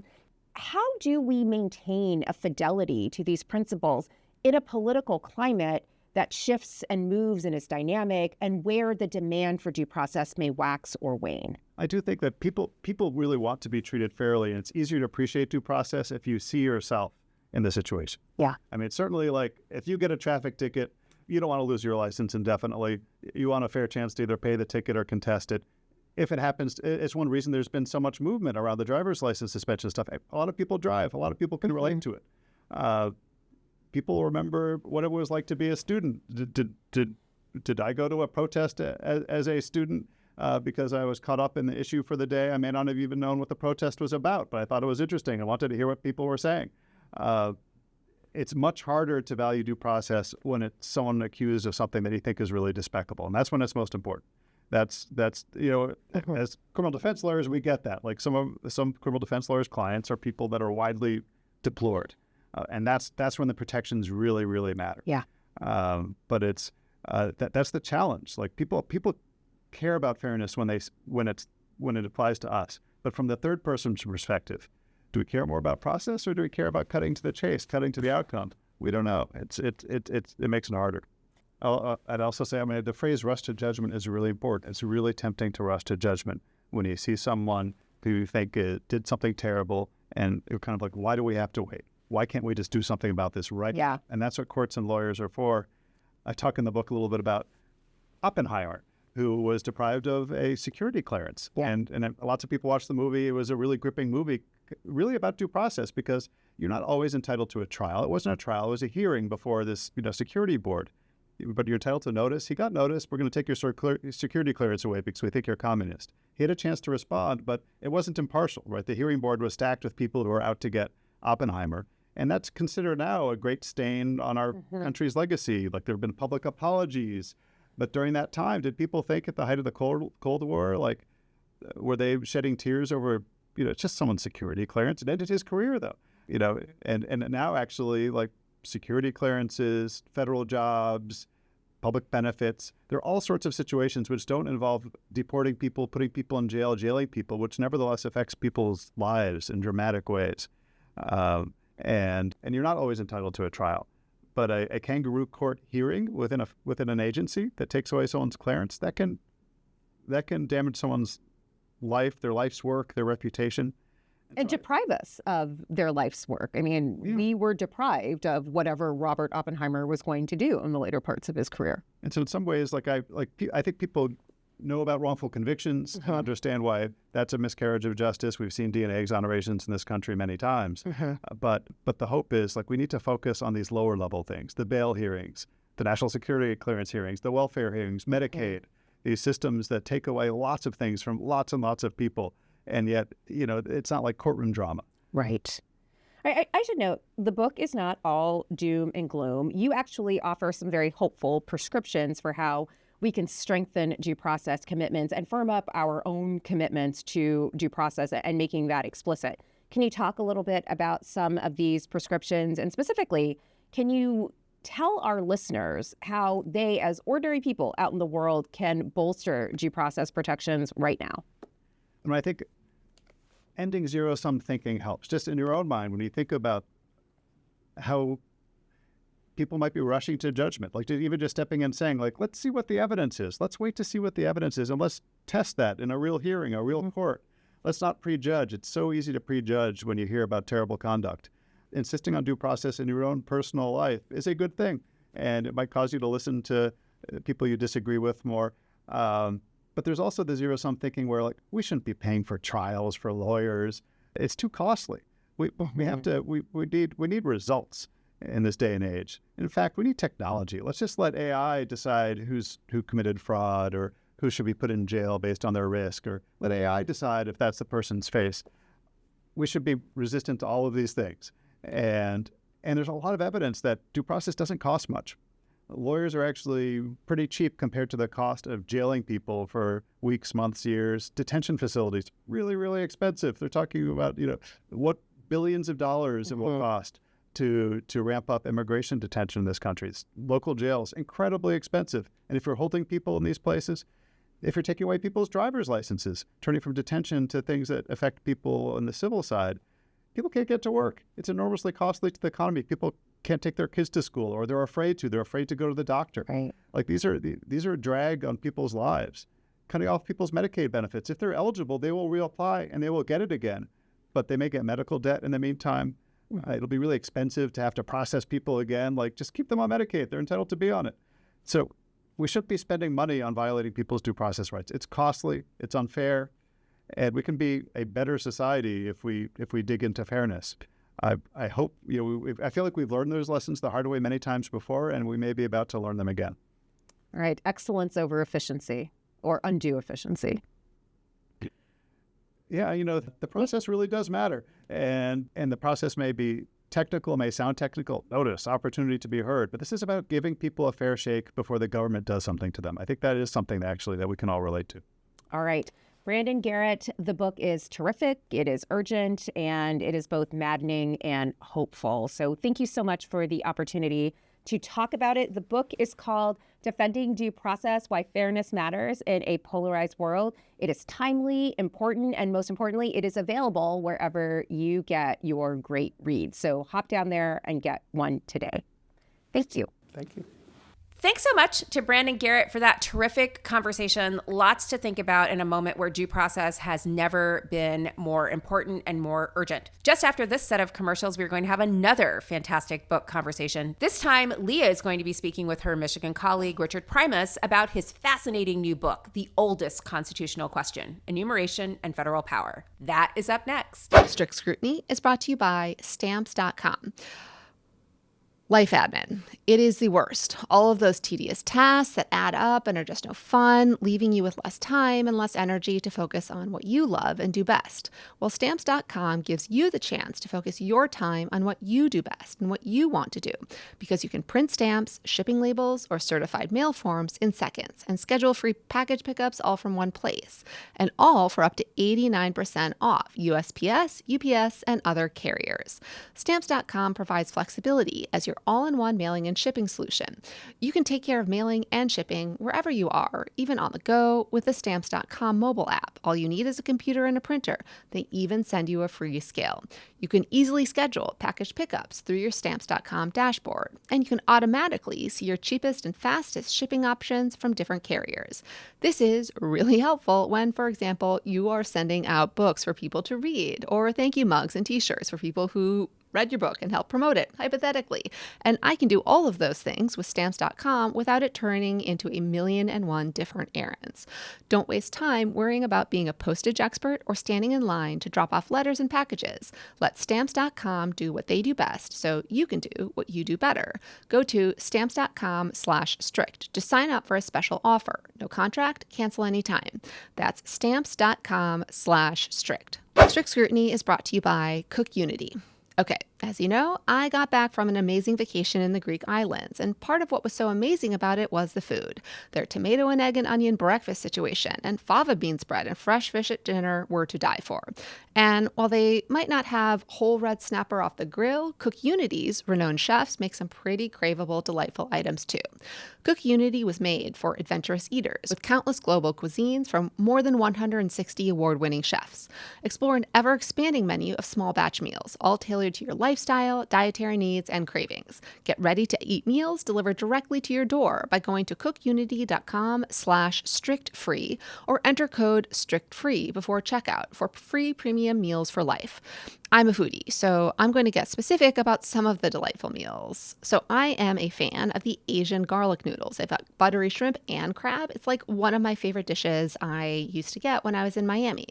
How do we maintain a fidelity to these principles in a political climate that shifts and moves and is dynamic, and where the demand for due process may wax or wane? I do think that people really want to be treated fairly, and it's easier to appreciate due process if you see yourself in the situation. Yeah. I mean, certainly, like, if you get a traffic ticket, you don't want to lose your license indefinitely. You want a fair chance to either pay the ticket or contest it. If it happens, it's one reason there's been so much movement around the driver's license suspension stuff. A lot of people drive. A lot of people can relate to it. People remember what it was like to be a student. Did I go to a protest as a student because I was caught up in the issue for the day? I may not have even known what the protest was about, but I thought it was interesting. I wanted to hear what people were saying. It's much harder to value due process when it's someone accused of something that you think is really despicable, and that's when it's most important. That's as criminal defense lawyers, we get that. Like some criminal defense lawyers' clients are people that are widely deplored. And that's when the protections really, really matter. Yeah. But it's that's the challenge. Like people care about fairness when it applies to us. But from the third person's perspective, do we care more about process, or do we care about cutting to the chase, cutting to the outcome? We don't know. It makes it harder. I'd also say, the phrase "rush to judgment" is really important. It's really tempting to rush to judgment when you see someone who you think did something terrible, and you're kind of like, why do we have to wait? Why can't we just do something about this right now? And that's what courts and lawyers are for. I talk in the book a little bit about Oppenheimer, who was deprived of a security clearance. Yeah. And lots of people watched the movie. It was a really gripping movie, really about due process, because you're not always entitled to a trial. It wasn't a trial. It was a hearing before this security board. But you're entitled to notice. He got notice. We're going to take your security clearance away because we think you're a communist. He had a chance to respond, but it wasn't impartial, right? The hearing board was stacked with people who were out to get Oppenheimer. And that's considered now a great stain on our country's legacy. Like, there have been public apologies. But during that time, did people think at the height of the Cold War, like, were they shedding tears over, just someone's security clearance? It ended his career, though. And now actually, like, security clearances, federal jobs, public benefits, there are all sorts of situations which don't involve deporting people, putting people in jail, jailing people, which nevertheless affects people's lives in dramatic ways. And you're not always entitled to a trial, but a kangaroo court hearing within an agency that takes away someone's clearance, that can damage someone's life, their life's work, their reputation. And deprive us of their life's work. We were deprived of whatever Robert Oppenheimer was going to do in the later parts of his career. And so in some ways, I think people know about wrongful convictions, understand why that's a miscarriage of justice. We've seen DNA exonerations in this country many times. But the hope is, we need to focus on these lower level things, the bail hearings, the national security clearance hearings, the welfare hearings, Medicaid, these systems that take away lots of things from lots and lots of people. And yet, it's not like courtroom drama. Right. I should note, the book is not all doom and gloom. You actually offer some very hopeful prescriptions for how we can strengthen due process commitments and firm up our own commitments to due process and making that explicit. Can you talk a little bit about some of these prescriptions? And specifically, can you tell our listeners how they, as ordinary people out in the world, can bolster due process protections right now? And I think ending zero-sum thinking helps. Just in your own mind, when you think about how people might be rushing to judgment, even just stepping in and saying, let's see what the evidence is. Let's wait to see what the evidence is, and let's test that in a real hearing, a real court. Let's not prejudge. It's so easy to prejudge when you hear about terrible conduct. Insisting on due process in your own personal life is a good thing, and it might cause you to listen to people you disagree with more. But there's also the zero-sum thinking where, we shouldn't be paying for trials for lawyers. It's too costly. We need results. in this day and age. In fact, we need technology. Let's just let AI decide who committed fraud or who should be put in jail based on their risk, or let AI decide if that's the person's face. We should be resistant to all of these things. And there's a lot of evidence that due process doesn't cost much. Lawyers are actually pretty cheap compared to the cost of jailing people for weeks, months, years. Detention facilities, really, really expensive. They're talking about, what billions of dollars it will cost to ramp up immigration detention in this country. Local jails, incredibly expensive. And if you're holding people in these places, if you're taking away people's driver's licenses, turning from detention to things that affect people on the civil side, people can't get to work. It's enormously costly to the economy. People can't take their kids to school, or they're afraid to. They're afraid to go to the doctor. Right. Like these are a drag on people's lives. Cutting off people's Medicaid benefits. If they're eligible, they will reapply and they will get it again. But they may get medical debt in the meantime. It'll be really expensive to have to process people again. Like, just keep them on Medicaid. They're entitled to be on it. So we shouldn't be spending money on violating people's due process rights. It's costly. It's unfair. And we can be a better society if we dig into fairness. I hope, I feel like we've learned those lessons the hard way many times before, and we may be about to learn them again. All right. Excellence over efficiency, or undue efficiency. Yeah, the process really does matter. And the process may be technical, may sound technical. Notice, opportunity to be heard. But this is about giving people a fair shake before the government does something to them. I think that is something that we can all relate to. All right. Brandon, Garrett, the book is terrific. It is urgent, and it is both maddening and hopeful. So thank you so much for the opportunity to talk about it. The book is called Defending Due Process: Why Fairness Matters in a Polarized World. It is timely, important, and most importantly, it is available wherever you get your great reads. So hop down there and get one today. Thank you. Thank you. Thanks so much to Brandon Garrett for that terrific conversation. Lots to think about in a moment where due process has never been more important and more urgent. Just after this set of commercials, we're going to have another fantastic book conversation. This time, Leah is going to be speaking with her Michigan colleague, Richard Primus, about his fascinating new book, The Oldest Constitutional Question, Enumeration and Federal Power. That is up next. Strict Scrutiny is brought to you by Stamps.com. Life admin. It is the worst. All of those tedious tasks that add up and are just no fun, leaving you with less time and less energy to focus on what you love and do best. Well, Stamps.com gives you the chance to focus your time on what you do best and what you want to do, because you can print stamps, shipping labels, or certified mail forms in seconds and schedule free package pickups all from one place, and all for up to 89% off USPS, UPS, and other carriers. Stamps.com provides flexibility as your all-in-one mailing and shipping solution. You can take care of mailing and shipping wherever you are, even on the go, with the Stamps.com mobile app. All you need is a computer and a printer. They even send you a free scale. You can easily schedule package pickups through your Stamps.com dashboard, and you can automatically see your cheapest and fastest shipping options from different carriers. This is really helpful when, for example, you are sending out books for people to read, or thank you mugs and t-shirts for people who read your book and help promote it, hypothetically. And I can do all of those things with Stamps.com without it turning into 1,000,001 different errands. Don't waste time worrying about being a postage expert or standing in line to drop off letters and packages. Let Stamps.com do what they do best so you can do what you do better. Go to Stamps.com/strict to sign up for a special offer. No contract, cancel anytime. That's Stamps.com/strict. Strict Scrutiny is brought to you by Cook Unity. Okay, as you know, I got back from an amazing vacation in the Greek islands, and part of what was so amazing about it was the food. Their tomato and egg and onion breakfast situation and fava bean spread and fresh fish at dinner were to die for. And while they might not have whole red snapper off the grill, Cook Unity's renowned chefs make some pretty craveable, delightful items too. Cook Unity was made for adventurous eaters with countless global cuisines from more than 160 award-winning chefs. Explore an ever-expanding menu of small batch meals, all tailored to your lifestyle, dietary needs, and cravings. Get ready to eat meals delivered directly to your door by going to cookunity.com/strictfree or enter code STRICTFREE before checkout for free premium meals for life. I'm a foodie, so I'm going to get specific about some of the delightful meals. So I am a fan of the Asian garlic noodles. They've got buttery shrimp and crab. It's like one of my favorite dishes I used to get when I was in Miami.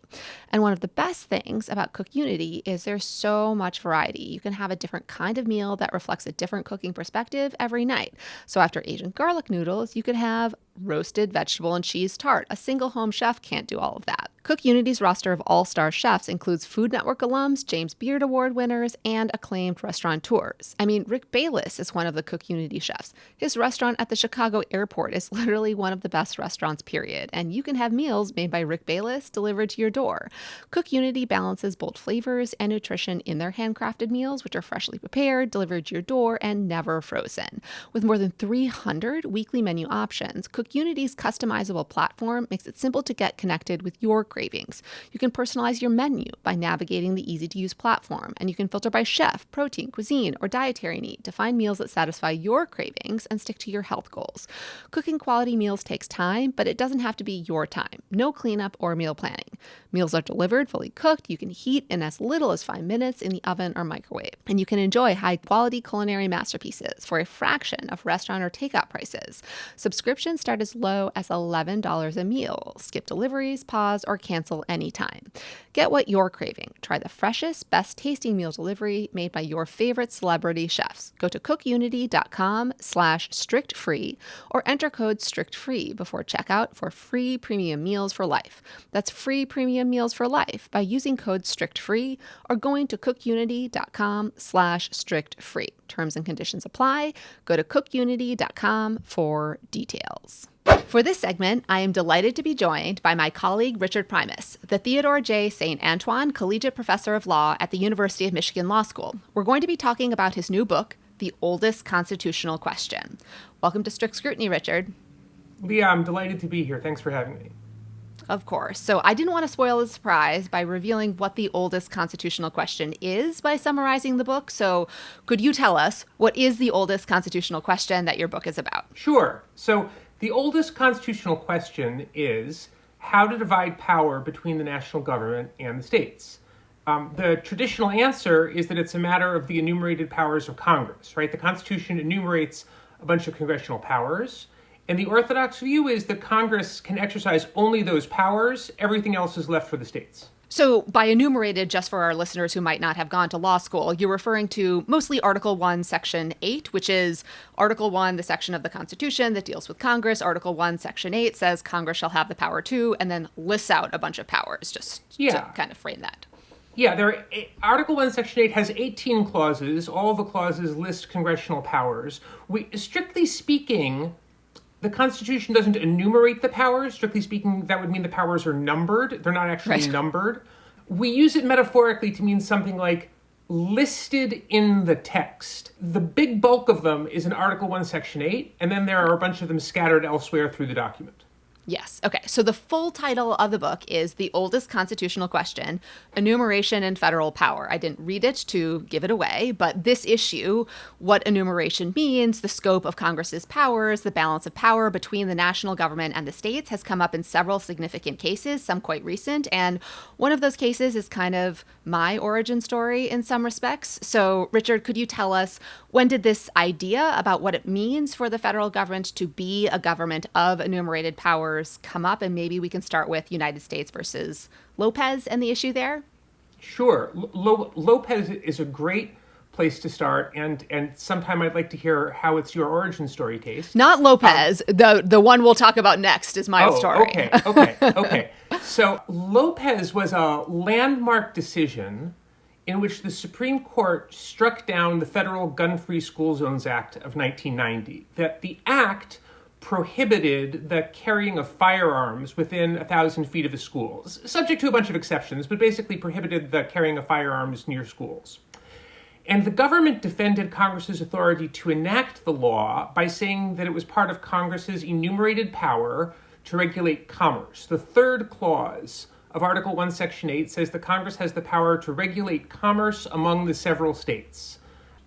And one of the best things about Cook Unity is there's so much variety. You can have a different kind of meal that reflects a different cooking perspective every night. So after Asian garlic noodles, you could have roasted vegetable and cheese tart. A single home chef can't do all of that. Cook Unity's roster of all-star chefs includes Food Network alums, James Beard Award winners, and acclaimed restaurateurs. I mean, Rick Bayless is one of the Cook Unity chefs. His restaurant at the Chicago airport is literally one of the best restaurants, period. And you can have meals made by Rick Bayless delivered to your door. Cook Unity balances bold flavors and nutrition in their handcrafted meals, which are freshly prepared, delivered to your door, and never frozen. With more than 300 weekly menu options, Cook Unity's customizable platform makes it simple to get connected with your cravings. You can personalize your menu by navigating the easy-to-use platform, and you can filter by chef, protein, cuisine, or dietary need to find meals that satisfy your cravings and stick to your health goals. Cooking quality meals takes time, but it doesn't have to be your time. No cleanup or meal planning. Meals are delivered fully cooked. You can heat in as little as 5 minutes in the oven or microwave, and you can enjoy high-quality culinary masterpieces for a fraction of restaurant or takeout prices. Subscriptions start as low as $11 a meal. Skip deliveries, pause, or cancel anytime. Get what you're craving. Try the freshest, best tasting meal delivery made by your favorite celebrity chefs. Go to cookunity.com/strictfree or enter code STRICTFREE before checkout for free premium meals for life. That's free premium meals for life by using code STRICTFREE or going to cookunity.com/strictfree. Terms and conditions apply. Go to cookunity.com for details. For this segment, I am delighted to be joined by my colleague Richard Primus, the Theodore J. St. Antoine Collegiate Professor of Law at the University of Michigan Law School. We're going to be talking about his new book, The Oldest Constitutional Question. Welcome to Strict Scrutiny, Richard. Leah, I'm delighted to be here. Thanks for having me. Of course. So I didn't want to spoil the surprise by revealing what the oldest constitutional question is by summarizing the book. So could you tell us what is the oldest constitutional question that your book is about? Sure. So the oldest constitutional question is how to divide power between the national government and the states. The traditional answer is that it's a matter of the enumerated powers of Congress, right? The Constitution enumerates a bunch of congressional powers. And the orthodox view is that Congress can exercise only those powers. Everything else is left for the states. So by enumerated, just for our listeners who might not have gone to law school, you're referring to mostly Article 1, Section 8, which is Article 1, the section of the Constitution that deals with Congress. Article 1, Section 8 says Congress shall have the power to, and then lists out a bunch of powers, just to kind of frame that. Yeah, Article 1, Section 8 has 18 clauses. All the clauses list congressional powers. Strictly speaking, the Constitution doesn't enumerate the powers. Strictly speaking, that would mean the powers are numbered. They're not actually numbered. We use it metaphorically to mean something like listed in the text. The big bulk of them is in Article 1, Section 8, and then there are a bunch of them scattered elsewhere through the document. Yes. Okay. So the full title of the book is The Oldest Constitutional Question, Enumeration and Federal Power. I didn't read it to give it away, but this issue, what enumeration means, the scope of Congress's powers, the balance of power between the national government and the states has come up in several significant cases, some quite recent. And one of those cases is kind of my origin story in some respects. So, Richard, could you tell us, when did this idea about what it means for the federal government to be a government of enumerated powers come up? And maybe we can start with United States versus Lopez and the issue there. Sure. Lopez is a great place to start, and sometime I'd like to hear how it's your origin story case. Not Lopez. The one we'll talk about next is my story. Okay. So Lopez was a landmark decision in which the Supreme Court struck down the Federal Gun-Free School Zones Act of 1990. That the act prohibited the carrying of firearms within 1,000 feet of the schools, subject to a bunch of exceptions, but basically prohibited the carrying of firearms near schools. And the government defended Congress's authority to enact the law by saying that it was part of Congress's enumerated power to regulate commerce. The third clause of Article 1, Section 8 says that Congress has the power to regulate commerce among the several states.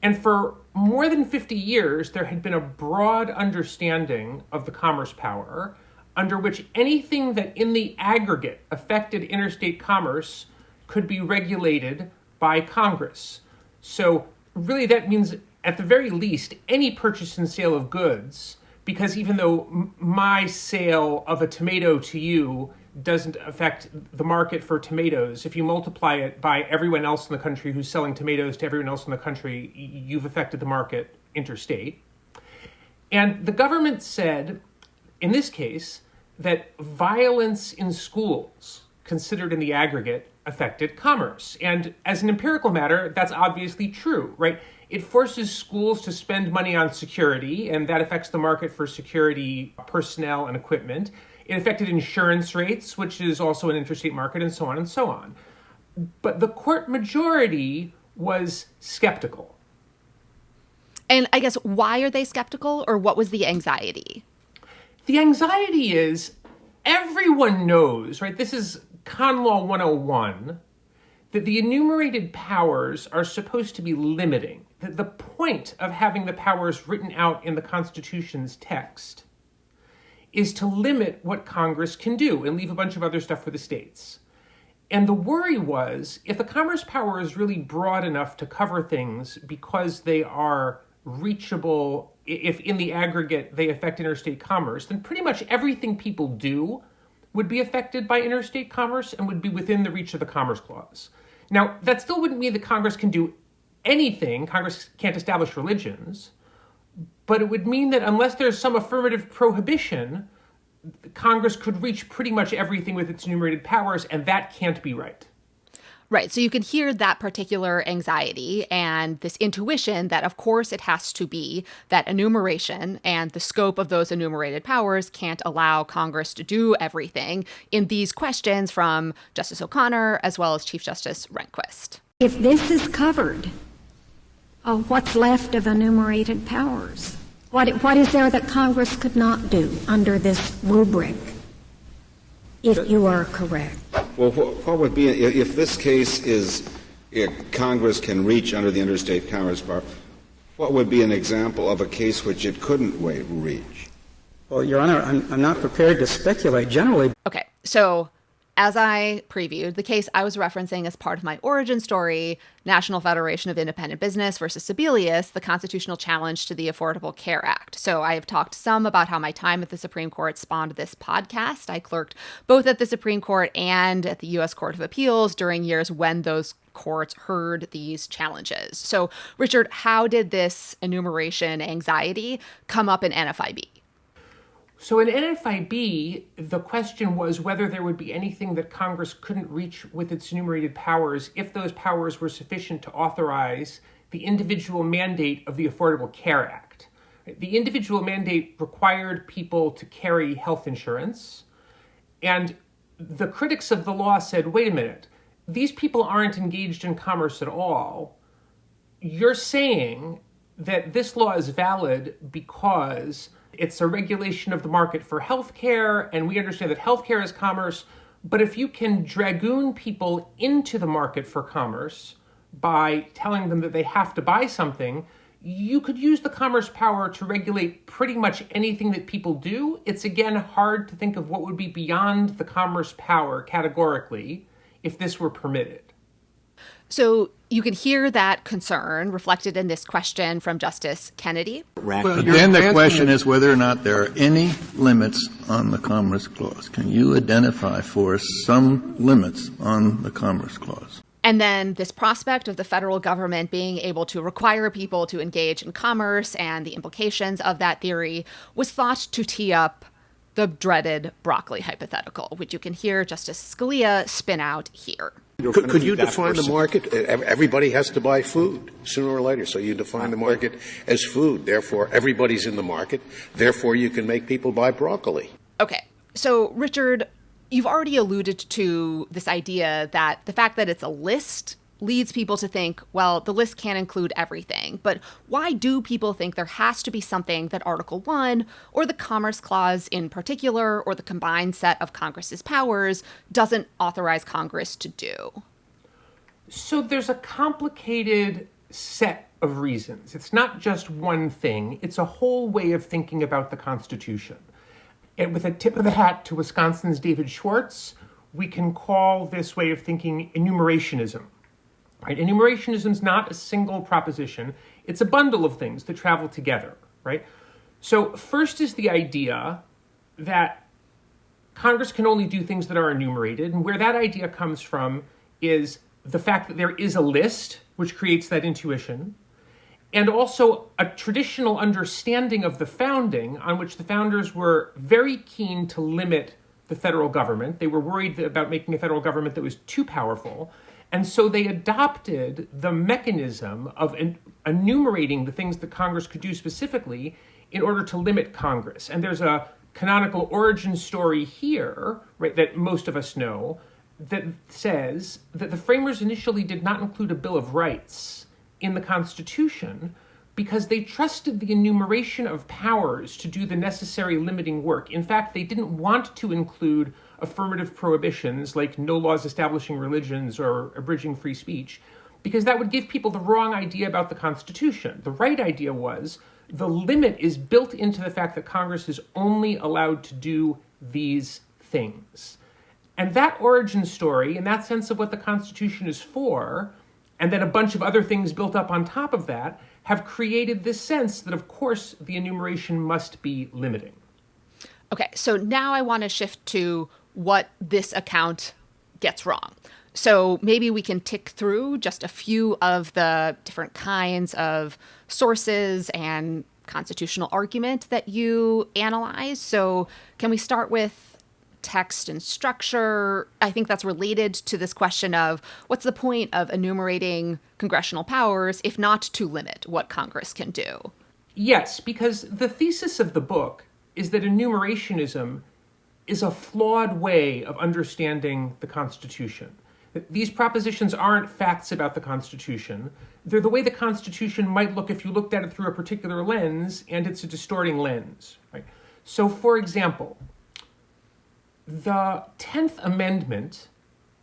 And for more than 50 years, there had been a broad understanding of the commerce power under which anything that in the aggregate affected interstate commerce could be regulated by Congress. So really that means at the very least any purchase and sale of goods, because even though my sale of a tomato to you doesn't affect the market for tomatoes, if you multiply it by everyone else in the country who's selling tomatoes to everyone else in the country, you've affected the market interstate. And the government said, in this case, that violence in schools, considered in the aggregate, affected commerce. And as an empirical matter, that's obviously true, right? It forces schools to spend money on security, and that affects the market for security personnel and equipment. It affected insurance rates, which is also an interstate market, and so on and so on. But the court majority was skeptical. And I guess, why are they skeptical, or what was the anxiety? The anxiety is everyone knows, right? This is Con Law 101, that the enumerated powers are supposed to be limiting. That the point of having the powers written out in the Constitution's text is to limit what Congress can do and leave a bunch of other stuff for the states. And the worry was, if the commerce power is really broad enough to cover things because they are reachable, if in the aggregate they affect interstate commerce, then pretty much everything people do would be affected by interstate commerce and would be within the reach of the Commerce Clause. Now, that still wouldn't mean that Congress can do anything. Congress can't establish religions, but it would mean that unless there's some affirmative prohibition, Congress could reach pretty much everything with its enumerated powers, and that can't be right. Right. So you can hear that particular anxiety and this intuition that, of course, it has to be that enumeration and the scope of those enumerated powers can't allow Congress to do everything in these questions from Justice O'Connor as well as Chief Justice Rehnquist. If this is covered, what's left of enumerated powers? What is there that Congress could not do under this rubric, if you are correct? Well, what would be, if this case is, if Congress can reach under the interstate commerce power, what would be an example of a case which it couldn't reach? Well, Your Honor, I'm not prepared to speculate generally. Okay, so as I previewed, the case I was referencing as part of my origin story, National Federation of Independent Business versus Sebelius, the constitutional challenge to the Affordable Care Act. So I have talked some about how my time at the Supreme Court spawned this podcast. I clerked both at the Supreme Court and at the U.S. Court of Appeals during years when those courts heard these challenges. So, Richard, how did this enumeration anxiety come up in NFIB? So in NFIB, the question was whether there would be anything that Congress couldn't reach with its enumerated powers if those powers were sufficient to authorize the individual mandate of the Affordable Care Act. The individual mandate required people to carry health insurance, and the critics of the law said, wait a minute, these people aren't engaged in commerce at all. You're saying that this law is valid because it's a regulation of the market for healthcare, and we understand that healthcare is commerce. But if you can dragoon people into the market for commerce by telling them that they have to buy something, you could use the commerce power to regulate pretty much anything that people do. It's, again, hard to think of what would be beyond the commerce power categorically if this were permitted. So you can hear that concern reflected in this question from Justice Kennedy. Well, then the question is whether or not there are any limits on the Commerce Clause. Can you identify for us some limits on the Commerce Clause? And then this prospect of the federal government being able to require people to engage in commerce and the implications of that theory was thought to tee up the dreaded broccoli hypothetical, which you can hear Justice Scalia spin out here. Could you define the market? Everybody has to buy food sooner or later. So you define the market as food. Therefore, everybody's in the market. Therefore, you can make people buy broccoli. Okay. So, Richard, you've already alluded to this idea that the fact that it's a list leads people to think, well, the list can't include everything. But why do people think there has to be something that Article 1 or the Commerce Clause in particular or the combined set of Congress's powers doesn't authorize Congress to do? So there's a complicated set of reasons. It's not just one thing. It's a whole way of thinking about the Constitution. And with a tip of the hat to Wisconsin's David Schwartz, we can call this way of thinking enumerationism. right? Enumerationism is not a single proposition. It's a bundle of things that travel together, right? So first is the idea that Congress can only do things that are enumerated. And where that idea comes from is the fact that there is a list, which creates that intuition, and also a traditional understanding of the founding on which the founders were very keen to limit the federal government. They were worried about making a federal government that was too powerful. And so they adopted the mechanism of enumerating the things that Congress could do specifically in order to limit Congress. And there's a canonical origin story here, right, that most of us know, that says that the framers initially did not include a Bill of Rights in the Constitution because they trusted the enumeration of powers to do the necessary limiting work. In fact, they didn't want to include affirmative prohibitions like no laws establishing religions or abridging free speech, because that would give people the wrong idea about the Constitution. The right idea was the limit is built into the fact that Congress is only allowed to do these things. And that origin story, and that sense of what the Constitution is for, and then a bunch of other things built up on top of that, have created this sense that, of course, the enumeration must be limiting. Okay, so now I want to shift to what this account gets wrong. So maybe we can tick through just a few of the different kinds of sources and constitutional argument that you analyze. So can we start with text and structure? I think that's related to this question of what's the point of enumerating congressional powers if not to limit what Congress can do? Yes, because the thesis of the book is that enumerationism is a flawed way of understanding the Constitution. These propositions aren't facts about the Constitution. They're the way the Constitution might look if you looked at it through a particular lens, and it's a distorting lens, right? So, for example, the 10th Amendment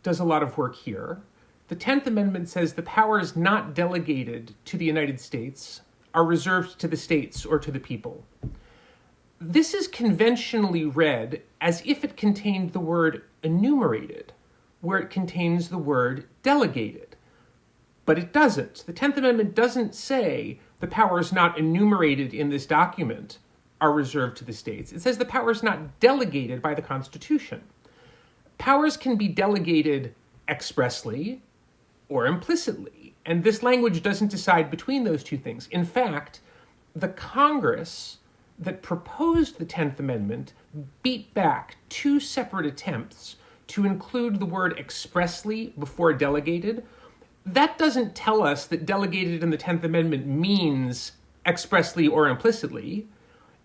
does a lot of work here. The 10th Amendment says the powers not delegated to the United States are reserved to the states or to the people. This is conventionally read as if it contained the word enumerated, where it contains the word delegated. But it doesn't. The 10th Amendment doesn't say the powers not enumerated in this document are reserved to the states. It says the powers not delegated by the Constitution. Powers can be delegated expressly or implicitly, and this language doesn't decide between those two things. In fact, the Congress that proposed the 10th Amendment beat back two separate attempts to include the word expressly before delegated. That doesn't tell us that delegated in the 10th Amendment means expressly or implicitly,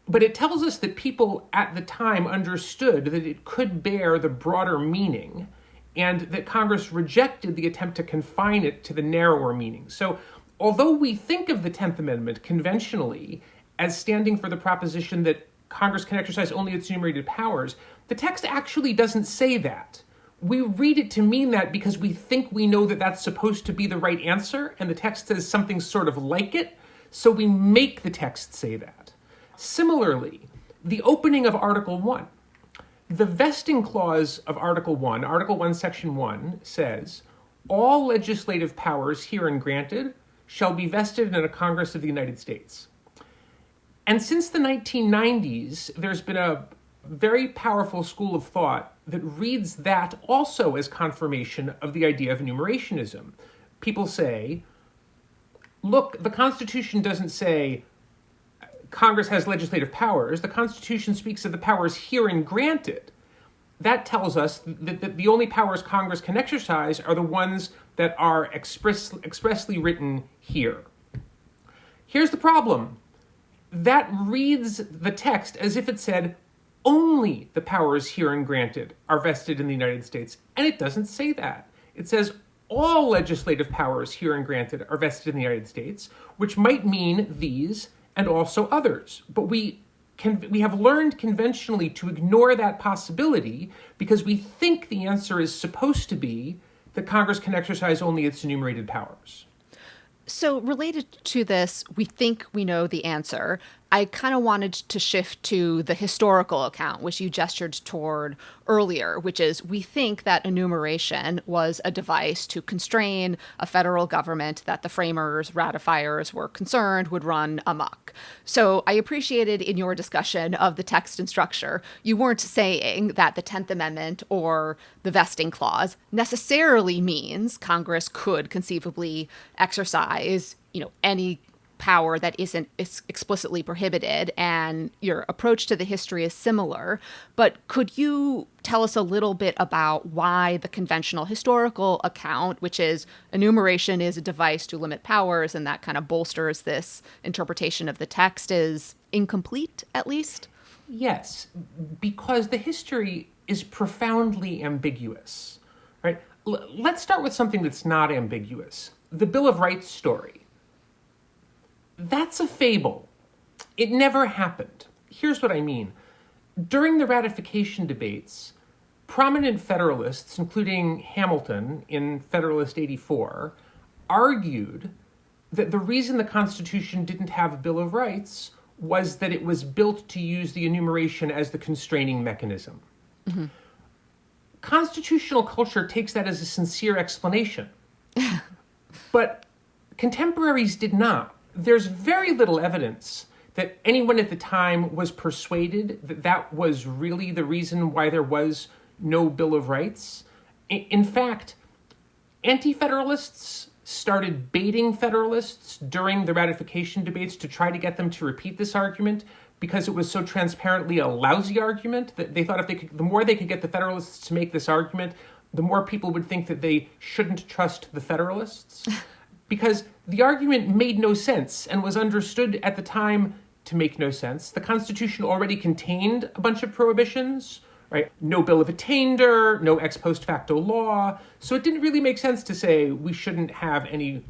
but it tells us that people at the time understood that it could bear the broader meaning and that Congress rejected the attempt to confine it to the narrower meaning. So although we think of the 10th Amendment conventionally as standing for the proposition that Congress can exercise only its enumerated powers, the text actually doesn't say that. We read it to mean that because we think we know that that's supposed to be the right answer, and the text says something sort of like it, so we make the text say that. Similarly, the opening of Article 1. The vesting clause of Article 1, Section 1, says, all legislative powers herein granted shall be vested in a Congress of the United States. And since the 1990s, there's been a very powerful school of thought that reads that also as confirmation of the idea of enumerationism. People say, look, the Constitution doesn't say Congress has legislative powers. The Constitution speaks of the powers herein granted. That tells us that the only powers Congress can exercise are the ones that are expressly written here. Here's the problem. That reads the text as if it said only the powers herein granted are vested in the United States, and it doesn't say that. It says all legislative powers herein granted are vested in the United States, which might mean these and also others. But we have learned conventionally to ignore that possibility because we think the answer is supposed to be that Congress can exercise only its enumerated powers. So related to this, we think we know the answer. I kind of wanted to shift to the historical account, which you gestured toward earlier, which is we think that enumeration was a device to constrain a federal government that the framers, ratifiers were concerned would run amok. So I appreciated in your discussion of the text and structure, you weren't saying that the 10th Amendment or the vesting clause necessarily means Congress could conceivably exercise, any power that isn't explicitly prohibited, and your approach to the history is similar. But could you tell us a little bit about why the conventional historical account, which is enumeration is a device to limit powers, and that kind of bolsters this interpretation of the text, is incomplete, at least? Yes, because the history is profoundly ambiguous, right? Let's start with something that's not ambiguous. The Bill of Rights story. That's a fable. It never happened. Here's what I mean. During the ratification debates, prominent Federalists, including Hamilton in Federalist 84, argued that the reason the Constitution didn't have a Bill of Rights was that it was built to use the enumeration as the constraining mechanism. Mm-hmm. Constitutional culture takes that as a sincere explanation. But contemporaries did not. There's very little evidence that anyone at the time was persuaded that that was really the reason why there was no Bill of Rights. In fact, anti-federalists started baiting Federalists during the ratification debates to try to get them to repeat this argument because it was so transparently a lousy argument that they thought the more they could get the Federalists to make this argument, the more people would think that they shouldn't trust the Federalists. Because the argument made no sense and was understood at the time to make no sense. The Constitution already contained a bunch of prohibitions, right? No Bill of Attainder, no ex post facto law. So it didn't really make sense to say we shouldn't have any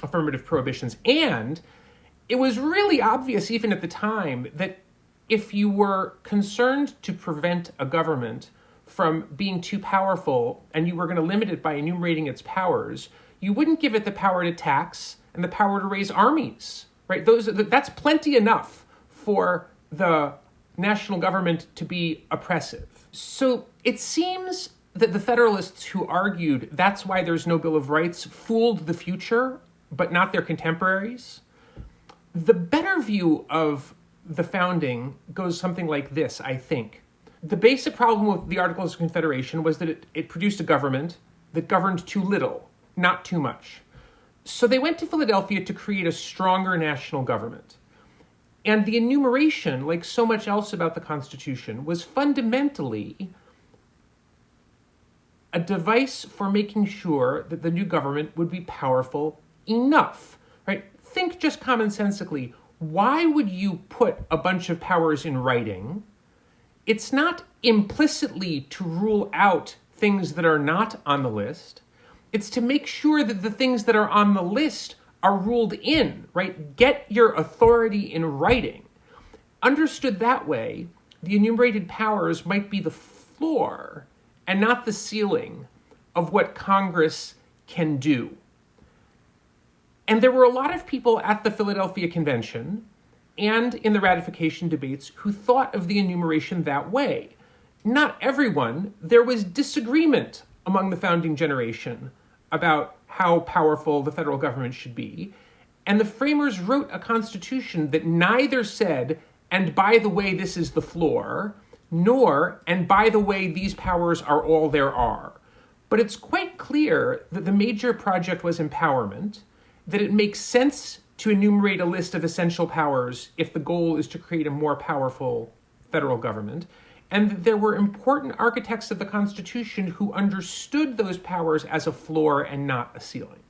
affirmative prohibitions. And it was really obvious even at the time that if you were concerned to prevent a government from being too powerful and you were going to limit it by enumerating its powers, you wouldn't give it the power to tax and the power to raise armies, right? That's plenty enough for the national government to be oppressive. So it seems that the Federalists who argued that's why there's no Bill of Rights fooled the future, but not their contemporaries. The better view of the founding goes something like this, I think. The basic problem with the Articles of Confederation was that it produced a government that governed too little, not too much. So they went to Philadelphia to create a stronger national government. And the enumeration, like so much else about the Constitution, was fundamentally a device for making sure that the new government would be powerful enough, right? Think just commonsensically, why would you put a bunch of powers in writing? It's not implicitly to rule out things that are not on the list. It's to make sure that the things that are on the list are ruled in, right? Get your authority in writing. Understood that way, the enumerated powers might be the floor and not the ceiling of what Congress can do. And there were a lot of people at the Philadelphia Convention and in the ratification debates who thought of the enumeration that way. Not everyone. There was disagreement among the founding generation about how powerful the federal government should be. And the framers wrote a constitution that neither said, and by the way, this is the floor, nor, and by the way, these powers are all there are. But it's quite clear that the major project was empowerment, that it makes sense to enumerate a list of essential powers if the goal is to create a more powerful federal government, and that there were important architects of the Constitution who understood those powers as a floor and not a ceiling.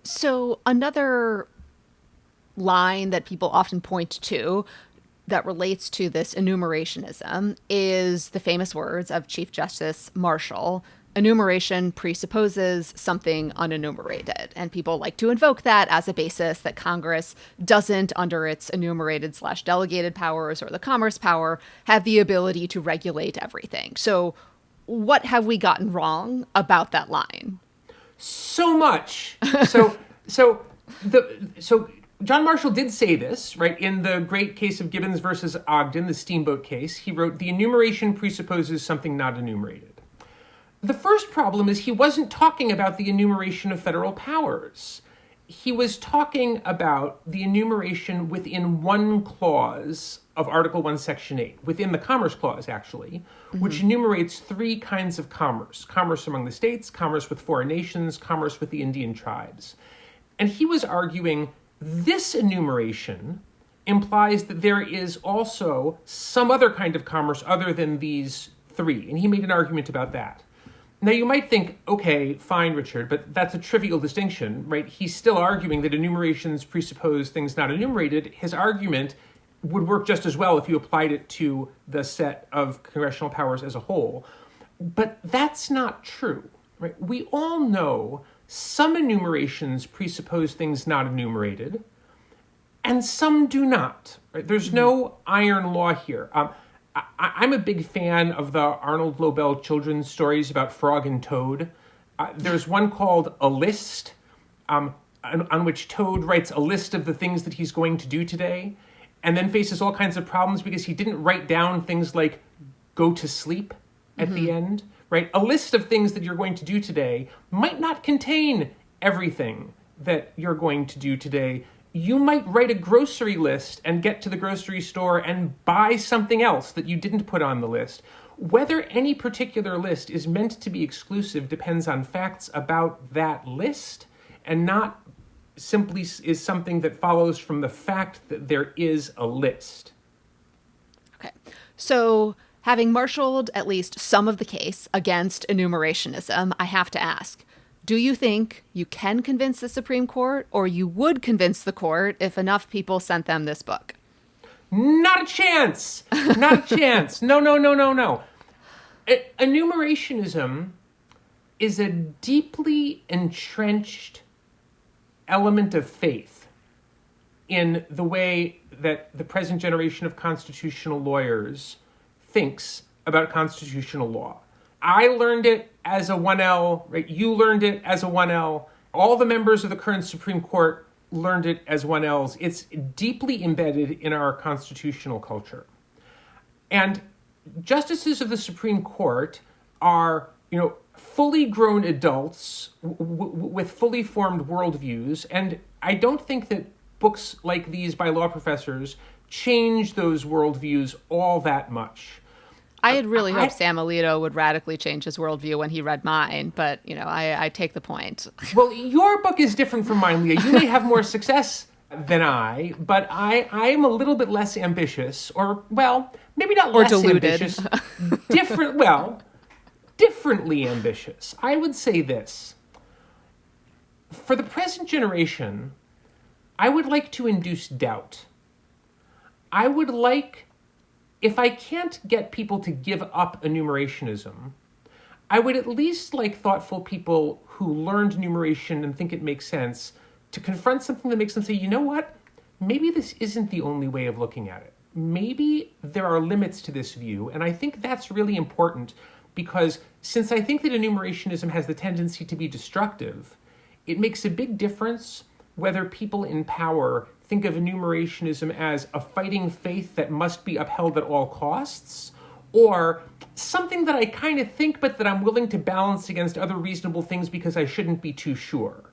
So another line that people often point to that relates to this enumerationism is the famous words of Chief Justice Marshall: enumeration presupposes something unenumerated. And people like to invoke that as a basis that Congress doesn't, under its enumerated/delegated powers or the commerce power, have the ability to regulate everything. So what have we gotten wrong about that line? So much. So John Marshall did say this, right, in the great case of Gibbons versus Ogden, the steamboat case. He wrote, "The enumeration presupposes something not enumerated." The first problem is he wasn't talking about the enumeration of federal powers. He was talking about the enumeration within one clause of Article 1, Section 8, within the Commerce Clause, actually, which enumerates three kinds of commerce: commerce among the states, commerce with foreign nations, commerce with the Indian tribes. And he was arguing this enumeration implies that there is also some other kind of commerce other than these three. And he made an argument about that. Now, you might think, okay, fine, Richard, but that's a trivial distinction, right? He's still arguing that enumerations presuppose things not enumerated. His argument would work just as well if you applied it to the set of congressional powers as a whole. But that's not true, right? We all know some enumerations presuppose things not enumerated, and some do not, right? There's no iron law here. I'm a big fan of the Arnold Lobel children's stories about Frog and Toad. There's one called A List, on which Toad writes a list of the things that he's going to do today, and then faces all kinds of problems because he didn't write down things like go to sleep at the end, right? A list of things that you're going to do today might not contain everything that you're going to do today. You might write a grocery list and get to the grocery store and buy something else that you didn't put on the list. Whether any particular list is meant to be exclusive depends on facts about that list, and not simply is something that follows from the fact that there is a list. Okay. So, having marshaled at least some of the case against enumerationism, I have to ask, do you think you can convince the Supreme Court, or you would convince the court if enough people sent them this book? Not a chance. Not a chance. No. Enumerationism is a deeply entrenched element of faith in the way that the present generation of constitutional lawyers thinks about constitutional law. I learned it as a 1L, right? You learned it as a 1L. All the members of the current Supreme Court learned it as 1Ls. It's deeply embedded in our constitutional culture. And justices of the Supreme Court are, fully grown adults with fully formed worldviews. And I don't think that books like these by law professors change those worldviews all that much. I had really hoped Sam Alito would radically change his worldview when he read mine, but, I take the point. Well, your book is different from mine, Leah. You may have more success than I, but I am a little bit less ambitious, or, well, maybe not less deluded. Ambitious. Differently ambitious. I would say this. For the present generation, I would like to induce doubt. I would like, if I can't get people to give up enumerationism, I would at least like thoughtful people who learned enumeration and think it makes sense to confront something that makes them say, you know what? Maybe this isn't the only way of looking at it. Maybe there are limits to this view. And I think that's really important because since I think that enumerationism has the tendency to be destructive, it makes a big difference whether people in power think of enumerationism as a fighting faith that must be upheld at all costs, or something that I kind of think but that I'm willing to balance against other reasonable things because I shouldn't be too sure.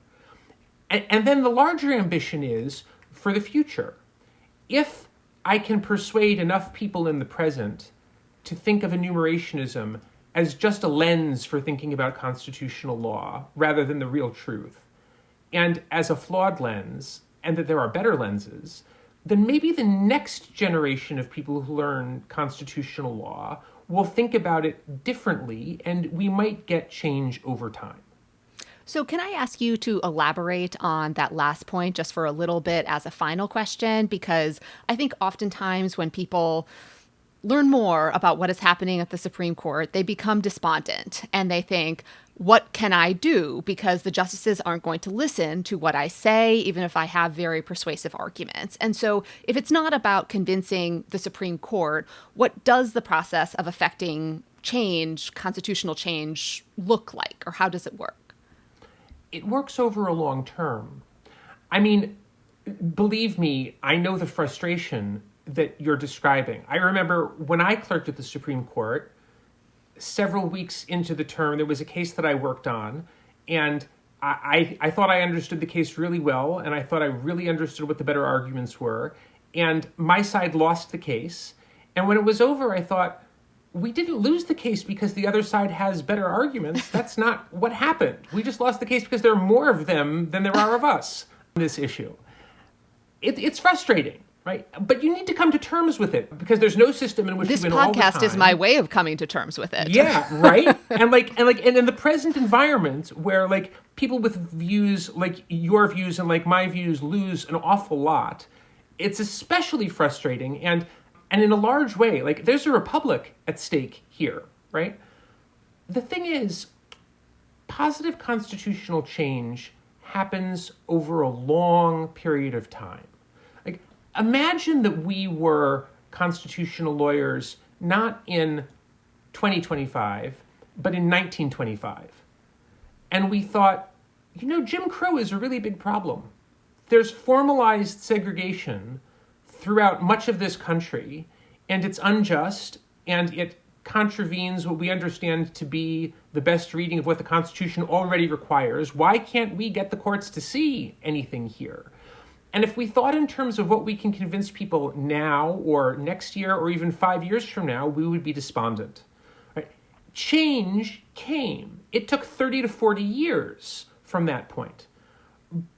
And then the larger ambition is for the future. If I can persuade enough people in the present to think of enumerationism as just a lens for thinking about constitutional law rather than the real truth, and as a flawed lens, and that there are better lenses, then maybe the next generation of people who learn constitutional law will think about it differently, and we might get change over time. So can I ask you to elaborate on that last point just for a little bit as a final question? Because I think oftentimes when people learn more about what is happening at the Supreme Court, they become despondent and they think, what can I do? Because the justices aren't going to listen to what I say, even if I have very persuasive arguments. And so if it's not about convincing the Supreme Court, what does the process of affecting change, constitutional change, look like? Or how does it work? It works over a long term. I mean, believe me, I know the frustration that you're describing. I remember when I clerked at the Supreme Court, several weeks into the term, there was a case that I worked on, and I thought I understood the case really well, and I thought I really understood what the better arguments were, and my side lost the case. And when it was over, I thought, we didn't lose the case because the other side has better arguments. That's not what happened. We just lost the case because there are more of them than there are of us on this issue. It's frustrating, right? But you need to come to terms with it because there's no system in which this you win all the podcast time. is my way of coming to terms with it. Yeah, right. and in the present environment where like people with views like your views and like my views lose an awful lot, it's especially frustrating. And in a large way, like there's a republic at stake here, right? The thing is, positive constitutional change happens over a long period of time. Like, imagine that we were constitutional lawyers not in 2025, but in 1925. And we thought, Jim Crow is a really big problem. There's formalized segregation throughout much of this country, and it's unjust, and it contravenes what we understand to be the best reading of what the Constitution already requires. Why can't we get the courts to see anything here? And if we thought in terms of what we can convince people now or next year or even 5 years from now, we would be despondent. Right? Change came. It took 30 to 40 years from that point.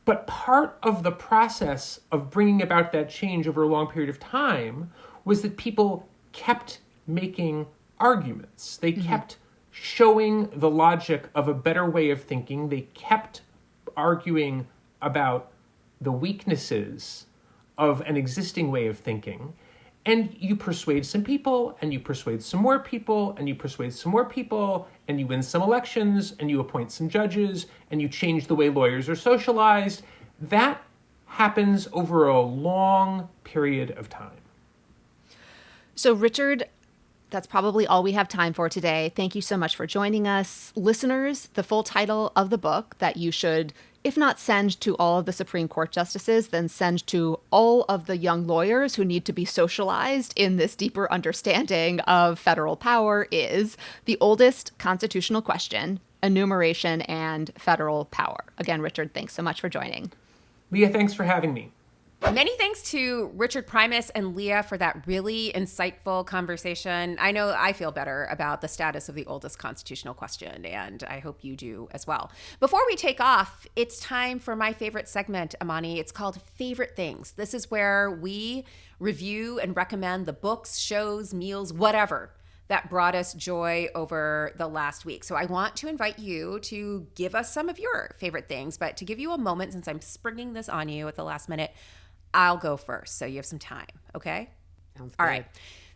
But part of the process of bringing about that change over a long period of time was that people kept making arguments. They kept showing the logic of a better way of thinking. They kept arguing about the weaknesses of an existing way of thinking. And you persuade some people, and you persuade some more people, and you persuade some more people, and you win some elections, and you appoint some judges, and you change the way lawyers are socialized. That happens over a long period of time. So, Richard, that's probably all we have time for today. Thank you so much for joining us. Listeners, the full title of the book that you should, if not send to all of the Supreme Court justices, then send to all of the young lawyers who need to be socialized in this deeper understanding of federal power is The Oldest Constitutional Question, Enumeration and Federal Power. Again, Richard, thanks so much for joining. Leah, thanks for having me. Many thanks to Richard Primus and Leah for that really insightful conversation. I know I feel better about the status of the oldest constitutional question, and I hope you do as well. Before we take off, it's time for my favorite segment, Imani. It's called Favorite Things. This is where we review and recommend the books, shows, meals, whatever that brought us joy over the last week. So I want to invite you to give us some of your favorite things, but to give you a moment, since I'm springing this on you at the last minute, I'll go first, so you have some time, okay? Sounds good. All right.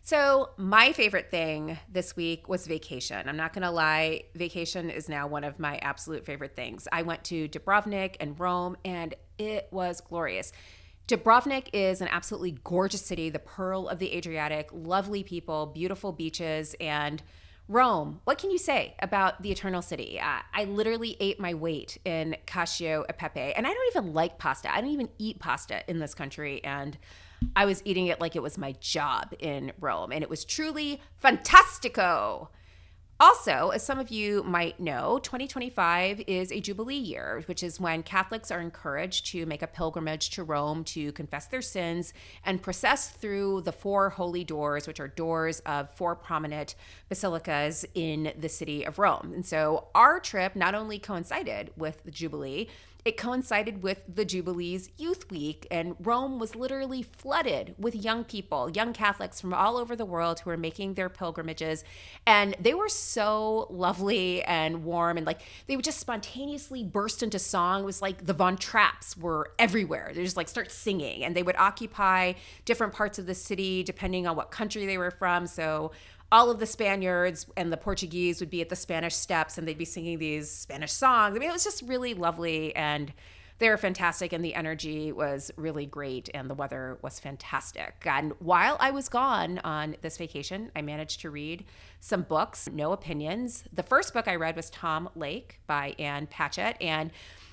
So my favorite thing this week was vacation. I'm not going to lie. Vacation is now one of my absolute favorite things. I went to Dubrovnik and Rome, and it was glorious. Dubrovnik is an absolutely gorgeous city, the pearl of the Adriatic, lovely people, beautiful beaches, and Rome. What can you say about the Eternal City? I literally ate my weight in cacio e pepe, and I don't even like pasta. I don't even eat pasta in this country, and I was eating it like it was my job in Rome, and it was truly fantastico. Also, as some of you might know, 2025 is a Jubilee year, which is when Catholics are encouraged to make a pilgrimage to Rome to confess their sins and process through the four holy doors, which are doors of four prominent basilicas in the city of Rome. And so our trip not only coincided with the Jubilee, it coincided with the Jubilee's Youth Week, and Rome was literally flooded with young people, young Catholics from all over the world who were making their pilgrimages, and they were so lovely and warm, and like they would just spontaneously burst into song. It was like the Von Trapps were everywhere. They just like start singing, and they would occupy different parts of the city depending on what country they were from. So all of the Spaniards and the Portuguese would be at the Spanish Steps, and they'd be singing these Spanish songs. I mean, it was just really lovely, and they were fantastic, and the energy was really great, and the weather was fantastic. And while I was gone on this vacation, I managed to read some books, no opinions. The first book I read was Tom Lake by Patchett, and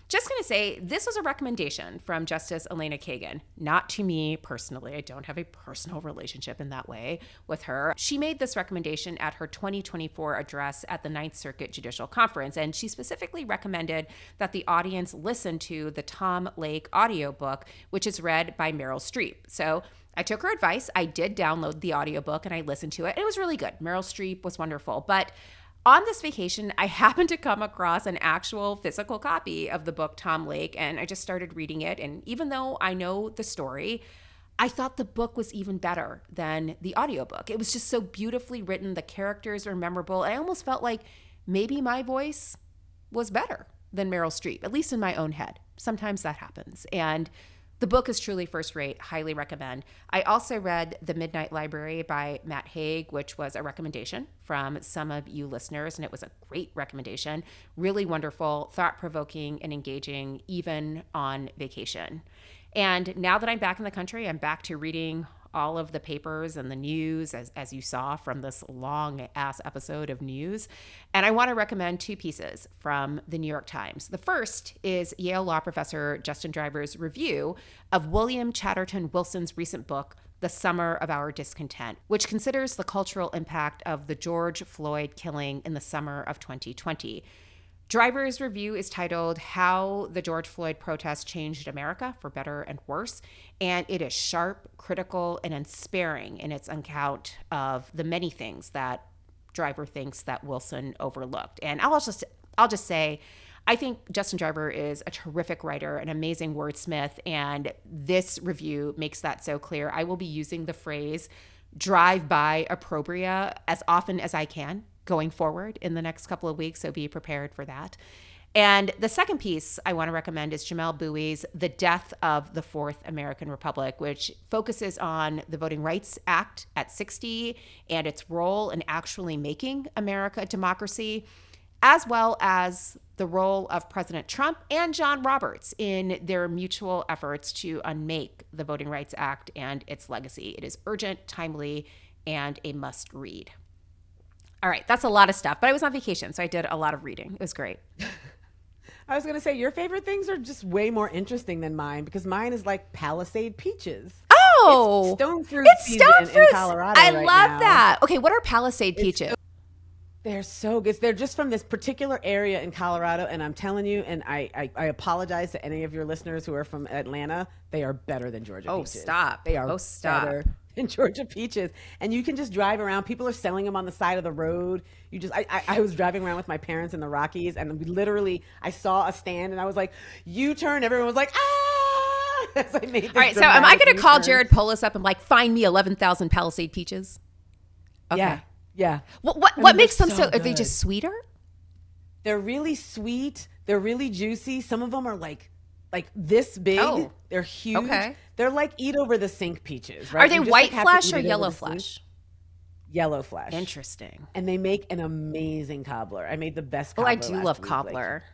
Just going to say, this was a recommendation from Justice Elena Kagan, not to me personally. I don't have a personal relationship in that way with her. She made this recommendation at her 2024 address at the Ninth Circuit Judicial Conference, and she specifically recommended that the audience listen to the Tom Lake audiobook, which is read by Meryl Streep. So I took her advice. I did download the audiobook and I listened to it. It was really good. Meryl Streep was wonderful. But on this vacation, I happened to come across an actual physical copy of the book Tom Lake, and I just started reading it. And even though I know the story, I thought the book was even better than the audiobook. It was just so beautifully written. The characters were memorable. I almost felt like maybe my voice was better than Meryl Streep, at least in my own head. Sometimes that happens. And the book is truly first rate, highly recommend. I also read The Midnight Library by Matt Haig, which was a recommendation from some of you listeners, and it was a great recommendation. Really wonderful, thought-provoking, and engaging, even on vacation. And now that I'm back in the country, I'm back to reading all of the papers and the news, as you saw from this long-ass episode of news. And I want to recommend two pieces from the New York Times. The first is Yale law professor Justin Driver's review of William Chatterton Wilson's recent book, The Summer of Our Discontent, which considers the cultural impact of the George Floyd killing in the summer of 2020. Driver's review is titled How the George Floyd Protests Changed America for Better and Worse, and it is sharp, critical, and unsparing in its account of the many things that Driver thinks that Wilson overlooked. And I'll just say, I think Justin Driver is a terrific writer, an amazing wordsmith, and this review makes that so clear. I will be using the phrase drive-by opprobria as often as I can going forward in the next couple of weeks, so be prepared for that. And the second piece I want to recommend is Jamelle Bouie's The Death of the Fourth American Republic, which focuses on the Voting Rights Act at 60 and its role in actually making America a democracy, as well as the role of President Trump and John Roberts in their mutual efforts to unmake the Voting Rights Act and its legacy. It is urgent, timely, and a must read. All right, that's a lot of stuff, but I was on vacation, so I did a lot of reading. It was great. I was going to say, your favorite things are just way more interesting than mine, because mine is like Palisade peaches. Oh, it's stone fruit season in Colorado I right love now. that. Okay, what are Palisade peaches? They're so good. They're just from this particular area in Colorado, and I'm telling you, and I apologize to any of your listeners who are from Atlanta, they are better than Georgia peaches. Stop. They are better than Georgia peaches. And you can just drive around. People are selling them on the side of the road. I was driving around with my parents in the Rockies, and I saw a stand, and I was like, U-turn. Everyone was like, ah! As I made this All right, so am I going to call U-turn. Jared Polis up and like, find me 11,000 Palisade peaches? Okay. Yeah. What makes them so are they just sweeter? They're really sweet. They're really juicy. Some of them are like this big. Oh. They're huge. Okay. They're like eat over the sink peaches, right? Are they You just, white have to flesh eat or it over yellow the sink. flesh? Yellow flesh. Interesting. And they make an amazing cobbler. I made the best cobbler. Oh, I do last love week. cobbler.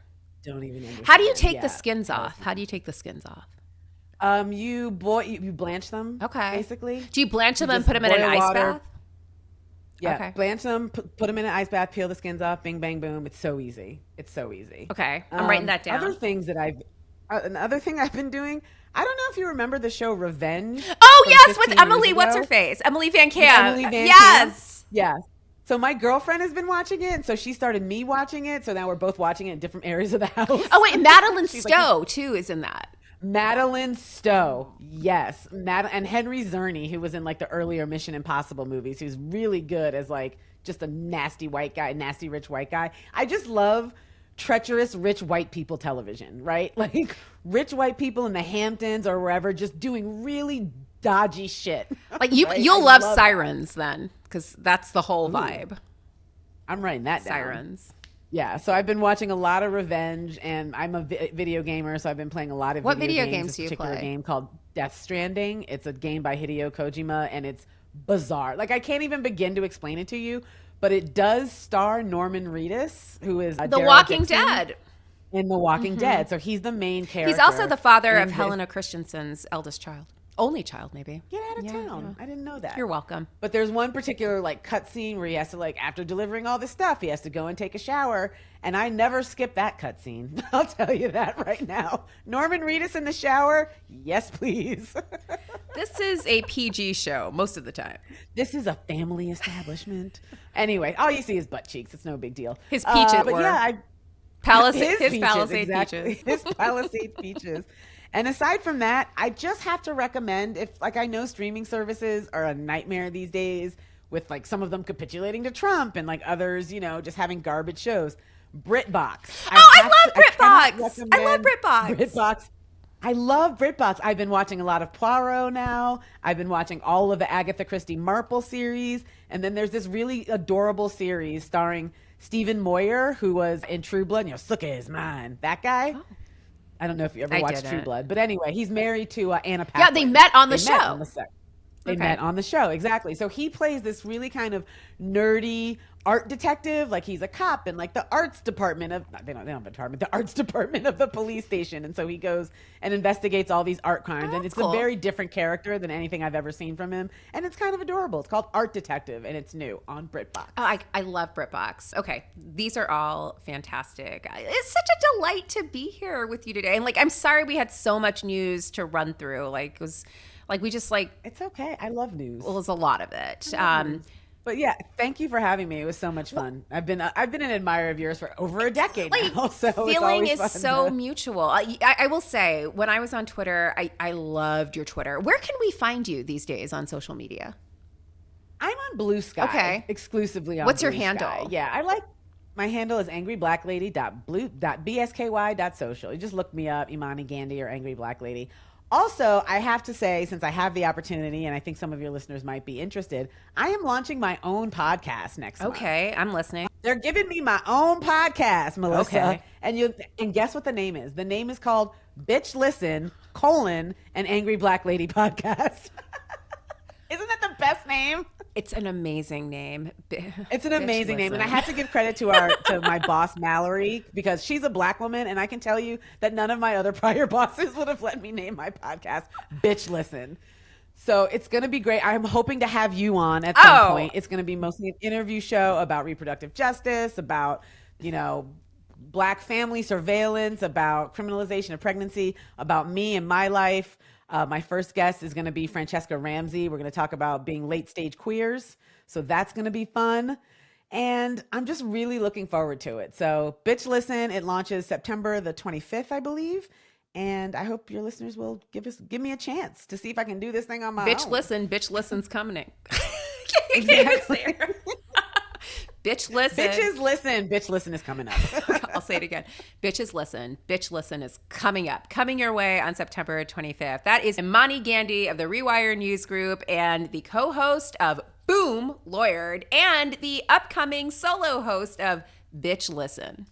Don't even understand. How do you take Yeah. the skins off? How do you take the skins off? You blanch them. Okay. Basically. Do you blanch them and just put them in an boil ice water. bath? Yeah. Okay. Blanch them, put them in an ice bath, peel the skins off, bing, bang, boom. It's so easy. Okay. I'm writing that down. Other things that another thing I've been doing, I don't know if you remember the show Revenge. Oh, from yes, with 15 Emily, years what's ago? her face? Emily Van Camp. Emily Van Yes. Camp. Yes. So my girlfriend has been watching it, and so she started me watching it. So now we're both watching it in different areas of the house. Oh, wait, Madeline She's Stowe, too, is in that. Madeline Stowe, yes, and Henry Czerny, who was in like the earlier Mission Impossible movies, who's really good as like just a nasty rich white guy. I just love treacherous rich white people television, right? Like rich white people in the Hamptons or wherever, just doing really dodgy shit. Like Right? you'll I love Sirens then, because that's the whole vibe. I'm writing that down. Sirens. Yeah, so I've been watching a lot of Revenge, and I'm a video gamer, so I've been playing a lot of What video video games This do you particular play? game called Death Stranding. It's a game by Hideo Kojima, and it's bizarre. Like, I can't even begin to explain it to you, but it does star Norman Reedus, who is The Daryl Walking Dixon Dead. in The Walking Dead. So he's the main character. He's also the father of in Helena Christensen's eldest child. Only child, maybe. Get out of town. I didn't know that. You're welcome. But there's one particular like cut scene where he has to like, after delivering all this stuff, he has to go and take a shower. And I never skip that cut scene. I'll tell you that right now. Norman Reedus in the shower? Yes, please. This is a PG show most of the time. This is a family establishment. Anyway, all you see is butt cheeks. It's no big deal. His peaches but were. yeah, Palisade, his peaches, Palisade exactly. peaches. His Palisade peaches. And aside from that, I just have to recommend, if like I know streaming services are a nightmare these days with like some of them capitulating to Trump and like others, you know, just having garbage shows. BritBox. I love BritBox. I love BritBox. BritBox. I love BritBox. I've been watching a lot of Poirot now. I've been watching all of the Agatha Christie Marple series. And then there's this really adorable series starring Stephen Moyer, who was in True Blood. You know, Suka is mine. That guy. Oh. I don't know if you ever watched True Blood. But anyway, he's married to Anna Paquin. Yeah, they met on the show. They met on the show, exactly. So he plays this really kind of nerdy art detective, like he's a cop in like the arts department of they don't have a department, the arts department of the police station. And so he goes and investigates all these art crimes. And it's a very different character than anything I've ever seen from him. And it's kind of adorable. It's called Art Detective, and it's new on BritBox. Oh, I love BritBox. Okay, these are all fantastic. It's such a delight to be here with you today. And like, I'm sorry we had so much news to run through. Like, it was like we just like it's okay. I love news. Well, it was a lot of it. But yeah, thank you for having me. It was so much fun. I've been an admirer of yours for over a decade now. So feeling is so mutual. I will say, when I was on Twitter, I loved your Twitter. Where can we find you these days on social media? I'm on Blue Sky. Okay. Exclusively on What's your Blue handle? Sky. Yeah, my handle is angrybblacklady.bsky.social. You just look me up, Imani Gandy or Angry Black Lady. Also, I have to say, since I have the opportunity, and I think some of your listeners might be interested, I am launching my own podcast next month. Okay, I'm listening. They're giving me my own podcast, Melissa. Okay. And guess what the name is? The name is called Bitch Listen, an Angry Black Lady Podcast. Isn't that the best name? It's an amazing name. It's an amazing name. And I have to give credit to my boss, Mallory, because she's a Black woman. And I can tell you that none of my other prior bosses would have let me name my podcast Bitch Listen. So it's going to be great. I'm hoping to have you on at some point. It's going to be mostly an interview show about reproductive justice, about, Black family surveillance, about criminalization of pregnancy, about me and my life. My first guest is going to be Francesca Ramsey. We're going to talk about being late stage queers. So that's going to be fun. And I'm just really looking forward to it. So Bitch Listen, it launches September the 25th, I believe. And I hope your listeners will give me a chance to see if I can do this thing on my own. Bitch Listen's coming. Exactly. Bitch Listen. Bitches Listen. Bitch Listen is coming up. I'll say it again. Bitches Listen. Bitch Listen is coming up. Coming your way on September 25th. That is Imani Gandy of the Rewire News Group and the co-host of Boom, Lawyered, and the upcoming solo host of Bitch Listen.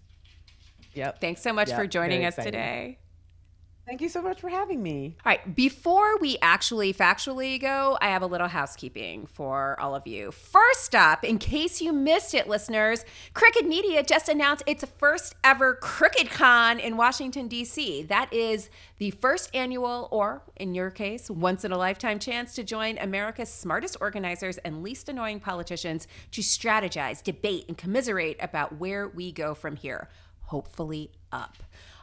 Yep. Thanks so much for joining us today. Thank you so much for having me. All right, before we actually factually go, I have a little housekeeping for all of you. First up, in case you missed it, listeners, Crooked Media just announced its first ever Crooked Con in Washington, D.C. That is the first annual, or in your case, once in a lifetime chance to join America's smartest organizers and least annoying politicians to strategize, debate, and commiserate about where we go from here, hopefully up.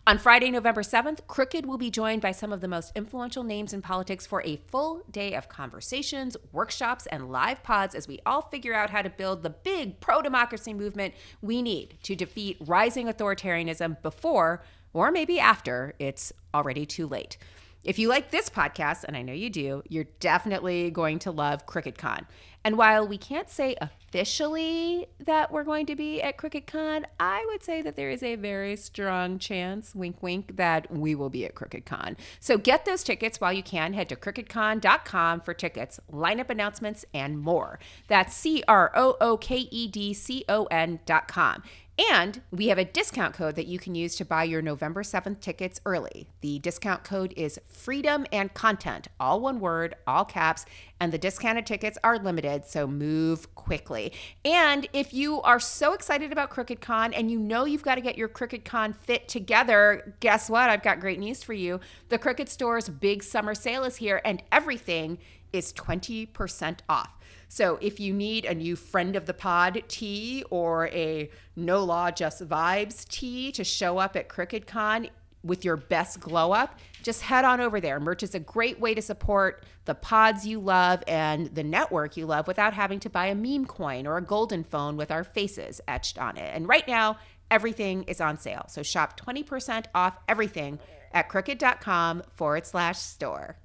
On Friday, November 7th, Crooked will be joined by some of the most influential names in politics for a full day of conversations, workshops, and live pods as we all figure out how to build the big pro-democracy movement we need to defeat rising authoritarianism before, or maybe after, it's already too late. If you like this podcast, and I know you do, you're definitely going to love Crooked Con. And while we can't say officially that we're going to be at Crooked Con, I would say that there is a very strong chance, wink, wink, that we will be at Crooked Con. So get those tickets while you can. Head to crookedcon.com for tickets, lineup announcements, and more. That's CROOKEDCON.com. And we have a discount code that you can use to buy your November 7th tickets early. The discount code is Freedom and Content, all one word, all caps, and the discounted tickets are limited, so move quickly. And if you are so excited about Crooked Con and you know you've got to get your Crooked Con fit together, guess what? I've got great news for you. The Crooked Store's big summer sale is here and everything is 20% off. So if you need a new friend of the pod tee or a No Law Just Vibes tee to show up at Crooked Con with your best glow up, just head on over there. Merch is a great way to support the pods you love and the network you love without having to buy a meme coin or a golden phone with our faces etched on it. And right now, everything is on sale. So shop 20% off everything at crooked.com/store.